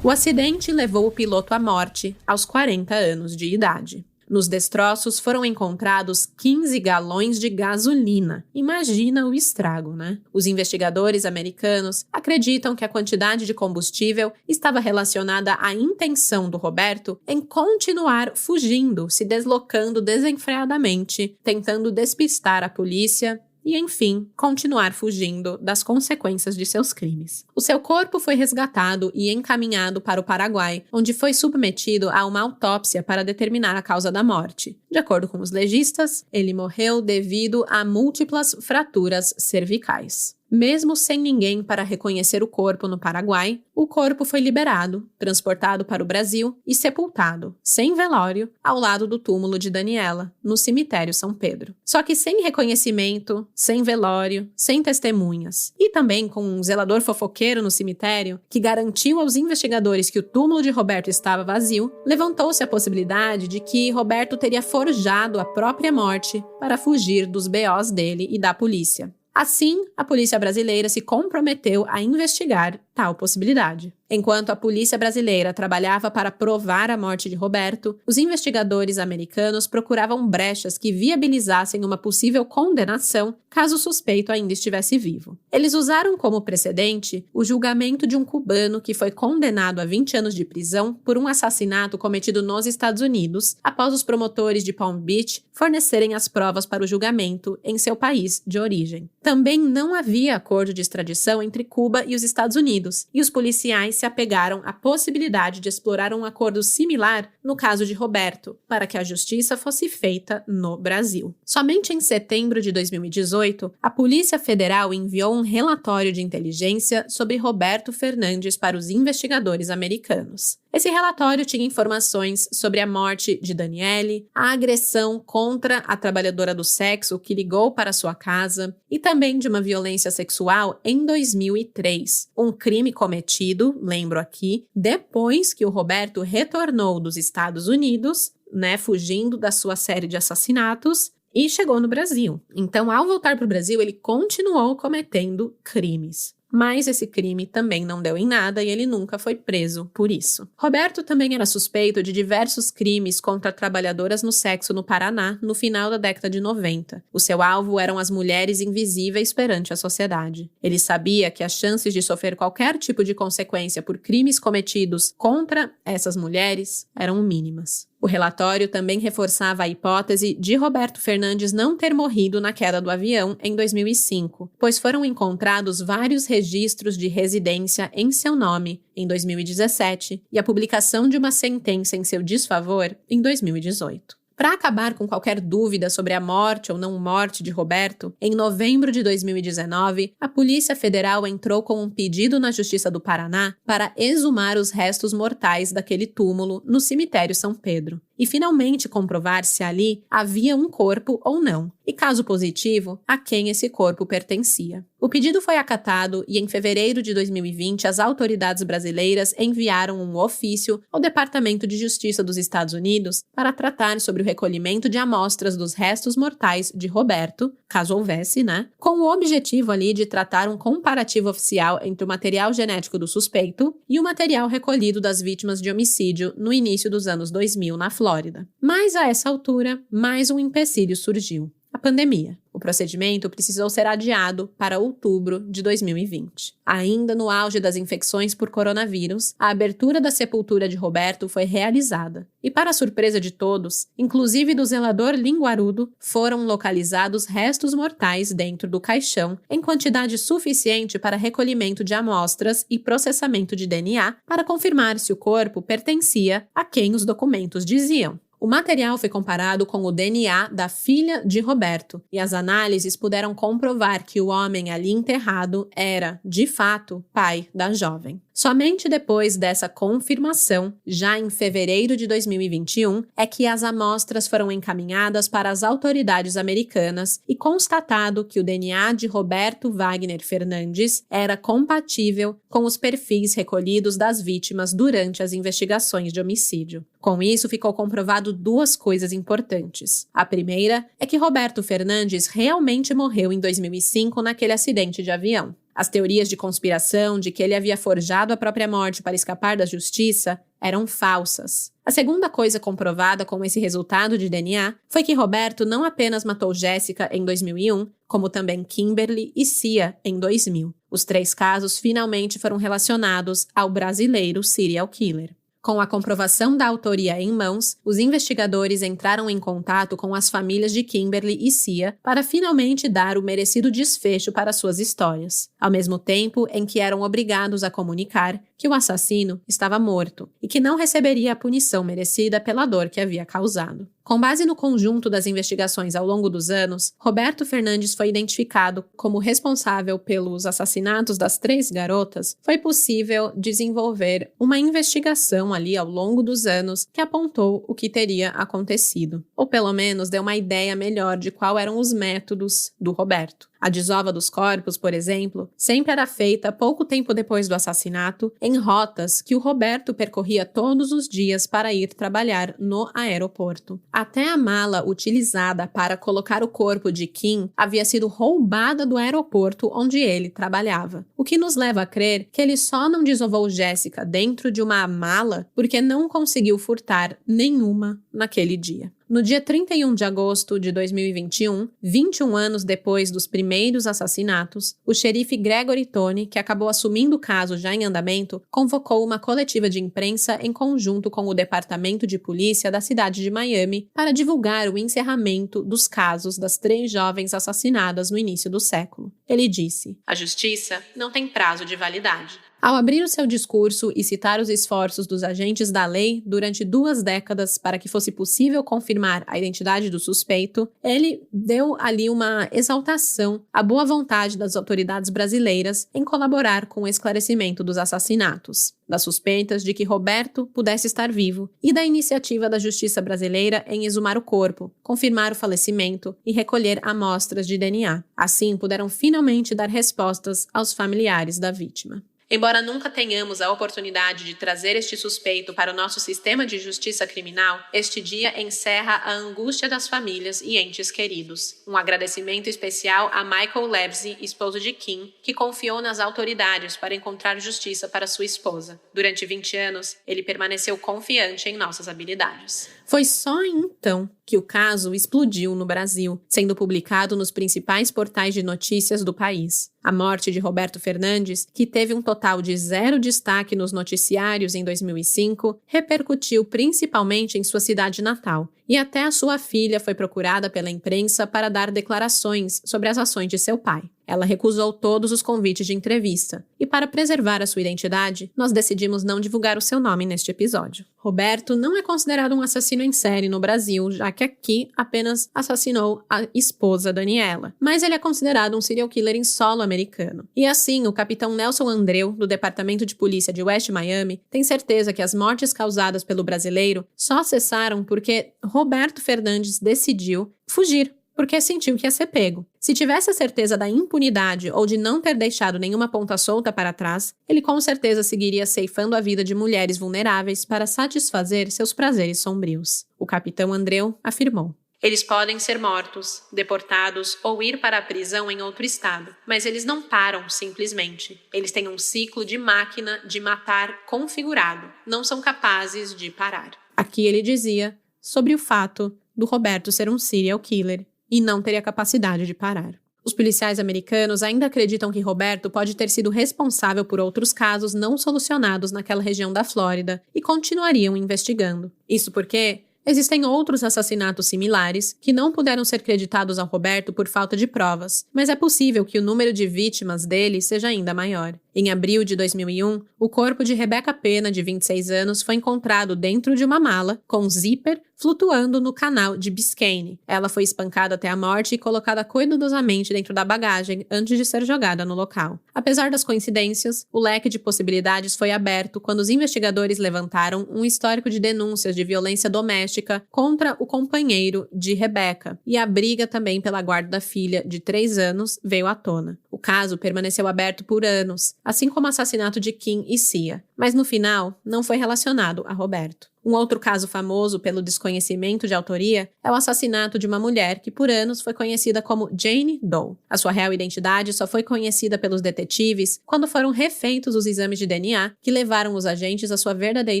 O acidente levou o piloto à morte aos 40 anos de idade. Nos destroços foram encontrados 15 galões de gasolina. Imagina o estrago, né? Os investigadores americanos acreditam que a quantidade de combustível estava relacionada à intenção do Roberto em continuar fugindo, se deslocando desenfreadamente, tentando despistar a polícia e, enfim, continuar fugindo das consequências de seus crimes. O seu corpo foi resgatado e encaminhado para o Paraguai, onde foi submetido a uma autópsia para determinar a causa da morte. De acordo com os legistas, ele morreu devido a múltiplas fraturas cervicais. Mesmo sem ninguém para reconhecer o corpo no Paraguai, o corpo foi liberado, transportado para o Brasil e sepultado, sem velório, ao lado do túmulo de Daniela, no cemitério São Pedro. Só que sem reconhecimento, sem velório, sem testemunhas, e também com um zelador fofoqueiro no cemitério, que garantiu aos investigadores que o túmulo de Roberto estava vazio, levantou-se a possibilidade de que Roberto teria forjado a própria morte para fugir dos BOs dele e da polícia. Assim, a polícia brasileira se comprometeu a investigar tal possibilidade. Enquanto a polícia brasileira trabalhava para provar a morte de Roberto, os investigadores americanos procuravam brechas que viabilizassem uma possível condenação caso o suspeito ainda estivesse vivo. Eles usaram como precedente o julgamento de um cubano que foi condenado a 20 anos de prisão por um assassinato cometido nos Estados Unidos, após os promotores de Palm Beach fornecerem as provas para o julgamento em seu país de origem. Também não havia acordo de extradição entre Cuba e os Estados Unidos, Unidos e os policiais se apegaram à possibilidade de explorar um acordo similar no caso de Roberto, para que a justiça fosse feita no Brasil. Somente em setembro de 2018, a Polícia Federal enviou um relatório de inteligência sobre Roberto Fernandes para os investigadores americanos. Esse relatório tinha informações sobre a morte de Daniele, a agressão contra a trabalhadora do sexo que ligou para sua casa e também de uma violência sexual em 2003, um crime cometido, lembro aqui, depois que o Roberto retornou dos Estados Unidos, fugindo da sua série de assassinatos, e chegou no Brasil. Então, ao voltar para o Brasil, ele continuou cometendo crimes. Mas esse crime também não deu em nada e ele nunca foi preso por isso. Roberto também era suspeito de diversos crimes contra trabalhadoras no sexo no Paraná no final da década de 90. O seu alvo eram as mulheres invisíveis perante a sociedade. Ele sabia que as chances de sofrer qualquer tipo de consequência por crimes cometidos contra essas mulheres eram mínimas. O relatório também reforçava a hipótese de Roberto Fernandes não ter morrido na queda do avião em 2005, pois foram encontrados vários registros de residência em seu nome em 2017 e a publicação de uma sentença em seu desfavor em 2018. Para acabar com qualquer dúvida sobre a morte ou não morte de Roberto, em novembro de 2019, a Polícia Federal entrou com um pedido na Justiça do Paraná para exumar os restos mortais daquele túmulo no cemitério São Pedro e finalmente comprovar se ali havia um corpo ou não, e caso positivo, a quem esse corpo pertencia. O pedido foi acatado e em fevereiro de 2020 as autoridades brasileiras enviaram um ofício ao Departamento de Justiça dos Estados Unidos para tratar sobre o recolhimento de amostras dos restos mortais de Roberto, caso houvesse, com o objetivo ali de tratar um comparativo oficial entre o material genético do suspeito e o material recolhido das vítimas de homicídio no início dos anos 2000 na Flórida. Mas a essa altura, mais um empecilho surgiu: a pandemia. O procedimento precisou ser adiado para outubro de 2020. Ainda no auge das infecções por coronavírus, a abertura da sepultura de Roberto foi realizada. E para surpresa de todos, inclusive do zelador linguarudo, foram localizados restos mortais dentro do caixão, em quantidade suficiente para recolhimento de amostras e processamento de DNA para confirmar se o corpo pertencia a quem os documentos diziam. O material foi comparado com o DNA da filha de Roberto e as análises puderam comprovar que o homem ali enterrado era, de fato, pai da jovem. Somente depois dessa confirmação, já em fevereiro de 2021, é que as amostras foram encaminhadas para as autoridades americanas e constatado que o DNA de Roberto Wagner Fernandes era compatível com os perfis recolhidos das vítimas durante as investigações de homicídio. Com isso, ficou comprovado duas coisas importantes. A primeira é que Roberto Fernandes realmente morreu em 2005 naquele acidente de avião. As teorias de conspiração de que ele havia forjado a própria morte para escapar da justiça eram falsas. A segunda coisa comprovada com esse resultado de DNA foi que Roberto não apenas matou Jéssica em 2001, como também Kimberly e Cia em 2000. Os 3 casos finalmente foram relacionados ao brasileiro serial killer. Com a comprovação da autoria em mãos, os investigadores entraram em contato com as famílias de Kimberly e Cia para finalmente dar o merecido desfecho para suas histórias, ao mesmo tempo em que eram obrigados a comunicar que o assassino estava morto e que não receberia a punição merecida pela dor que havia causado. Com base no conjunto das investigações ao longo dos anos, Roberto Fernandes foi identificado como responsável pelos assassinatos das 3 garotas. Foi possível desenvolver uma investigação ali ao longo dos anos que apontou o que teria acontecido, ou pelo menos deu uma ideia melhor de quais eram os métodos do Roberto. A desova dos corpos, por exemplo, sempre era feita pouco tempo depois do assassinato, em rotas que o Roberto percorria todos os dias para ir trabalhar no aeroporto. Até a mala utilizada para colocar o corpo de Kim havia sido roubada do aeroporto onde ele trabalhava, o que nos leva a crer que ele só não desovou Jéssica dentro de uma mala porque não conseguiu furtar nenhuma naquele dia. No dia 31 de agosto de 2021, 21 anos depois dos primeiros assassinatos, o xerife Gregory Tony, que acabou assumindo o caso já em andamento, convocou uma coletiva de imprensa em conjunto com o Departamento de Polícia da cidade de Miami para divulgar o encerramento dos casos das 3 jovens assassinadas no início do século. Ele disse: "A justiça não tem prazo de validade. Ao abrir o seu discurso e citar os esforços dos agentes da lei durante 2 décadas para que fosse possível confirmar a identidade do suspeito, ele deu ali uma exaltação à boa vontade das autoridades brasileiras em colaborar com o esclarecimento dos assassinatos, das suspeitas de que Roberto pudesse estar vivo e da iniciativa da Justiça brasileira em exumar o corpo, confirmar o falecimento e recolher amostras de DNA. Assim, puderam finalmente dar respostas aos familiares da vítima. Embora nunca tenhamos a oportunidade de trazer este suspeito para o nosso sistema de justiça criminal, este dia encerra a angústia das famílias e entes queridos. Um agradecimento especial a Michael Lebzi, esposo de Kim, que confiou nas autoridades para encontrar justiça para sua esposa. Durante 20 anos, ele permaneceu confiante em nossas habilidades. Foi só então que o caso explodiu no Brasil, sendo publicado nos principais portais de notícias do país. A morte de Roberto Fernandes, que teve um total de 0 destaque nos noticiários em 2005, repercutiu principalmente em sua cidade natal, e até a sua filha foi procurada pela imprensa para dar declarações sobre as ações de seu pai. Ela recusou todos os convites de entrevista, e para preservar a sua identidade, nós decidimos não divulgar o seu nome neste episódio. Roberto não é considerado um assassino em série no Brasil, já que aqui apenas assassinou a esposa Daniela, mas ele é considerado um serial killer em solo americano. E assim, o capitão Nelson Andreu, do Departamento de Polícia de West Miami, tem certeza que as mortes causadas pelo brasileiro só cessaram porque Roberto Fernandes decidiu fugir, porque sentiu que ia ser pego. Se tivesse a certeza da impunidade ou de não ter deixado nenhuma ponta solta para trás, ele com certeza seguiria ceifando a vida de mulheres vulneráveis para satisfazer seus prazeres sombrios. O capitão Andreu afirmou: "Eles podem ser mortos, deportados ou ir para a prisão em outro estado, mas eles não param simplesmente. Eles têm um ciclo de máquina de matar configurado. Não são capazes de parar." Aqui ele dizia sobre o fato do Roberto ser um serial killer e não teria capacidade de parar. Os policiais americanos ainda acreditam que Roberto pode ter sido responsável por outros casos não solucionados naquela região da Flórida e continuariam investigando. Isso porque existem outros assassinatos similares que não puderam ser creditados ao Roberto por falta de provas, mas é possível que o número de vítimas dele seja ainda maior. Em abril de 2001, o corpo de Rebecca Pena, de 26 anos, foi encontrado dentro de uma mala, com um zíper, flutuando no canal de Biscayne. Ela foi espancada até a morte e colocada cuidadosamente dentro da bagagem antes de ser jogada no local. Apesar das coincidências, o leque de possibilidades foi aberto quando os investigadores levantaram um histórico de denúncias de violência doméstica contra o companheiro de Rebecca, e a briga também pela guarda da filha, de 3 anos, veio à tona. O caso permaneceu aberto por anos, assim como o assassinato de Kim e Cia, mas no final não foi relacionado a Roberto. Um outro caso famoso pelo desconhecimento de autoria é o assassinato de uma mulher que por anos foi conhecida como Jane Doe. A sua real identidade só foi conhecida pelos detetives quando foram refeitos os exames de DNA que levaram os agentes à sua verdadeira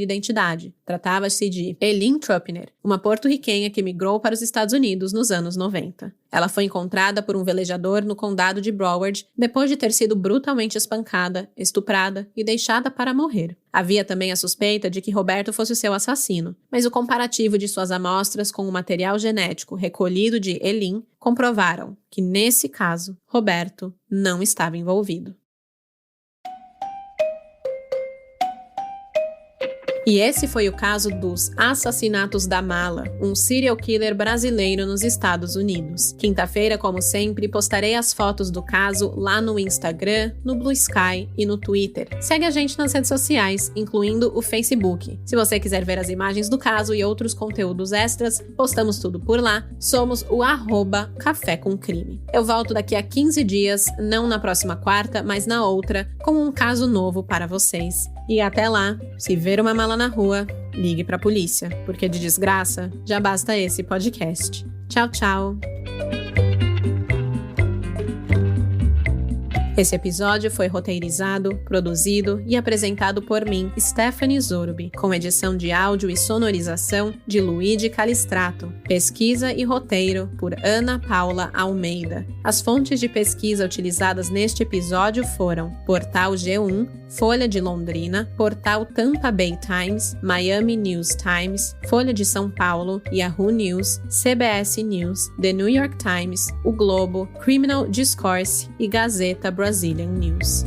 identidade. Tratava-se de Eileen Trupner, uma porto-riquenha que migrou para os Estados Unidos nos anos 90. Ela foi encontrada por um velejador no condado de Broward depois de ter sido brutalmente espancada, estuprada e deixada para morrer. Havia também a suspeita de que Roberto fosse o seu assassino, mas o comparativo de suas amostras com o material genético recolhido de Eileen comprovaram que, nesse caso, Roberto não estava envolvido. E esse foi o caso dos Assassinatos da Mala, um serial killer brasileiro nos Estados Unidos. Quinta-feira, como sempre, postarei as fotos do caso lá no Instagram, no Blue Sky e no Twitter. Segue a gente nas redes sociais, incluindo o Facebook. Se você quiser ver as imagens do caso e outros conteúdos extras, postamos tudo por lá. Somos o @Café com Crime. Eu volto daqui a 15 dias, não na próxima quarta, mas na outra, com um caso novo para vocês. E até lá, se ver uma mala na rua, ligue pra polícia, porque de desgraça já basta esse podcast. Tchau, tchau! Esse episódio foi roteirizado, produzido e apresentado por mim, Stephanie Zorbi, com edição de áudio e sonorização de Luigi Calistrato. Pesquisa e roteiro por Ana Paula Almeida. As fontes de pesquisa utilizadas neste episódio foram Portal G1, Folha de Londrina, Portal Tampa Bay Times, Miami News Times, Folha de São Paulo, Yahoo News, CBS News, The New York Times, O Globo, Criminal Discourse e Gazeta Brazilian News.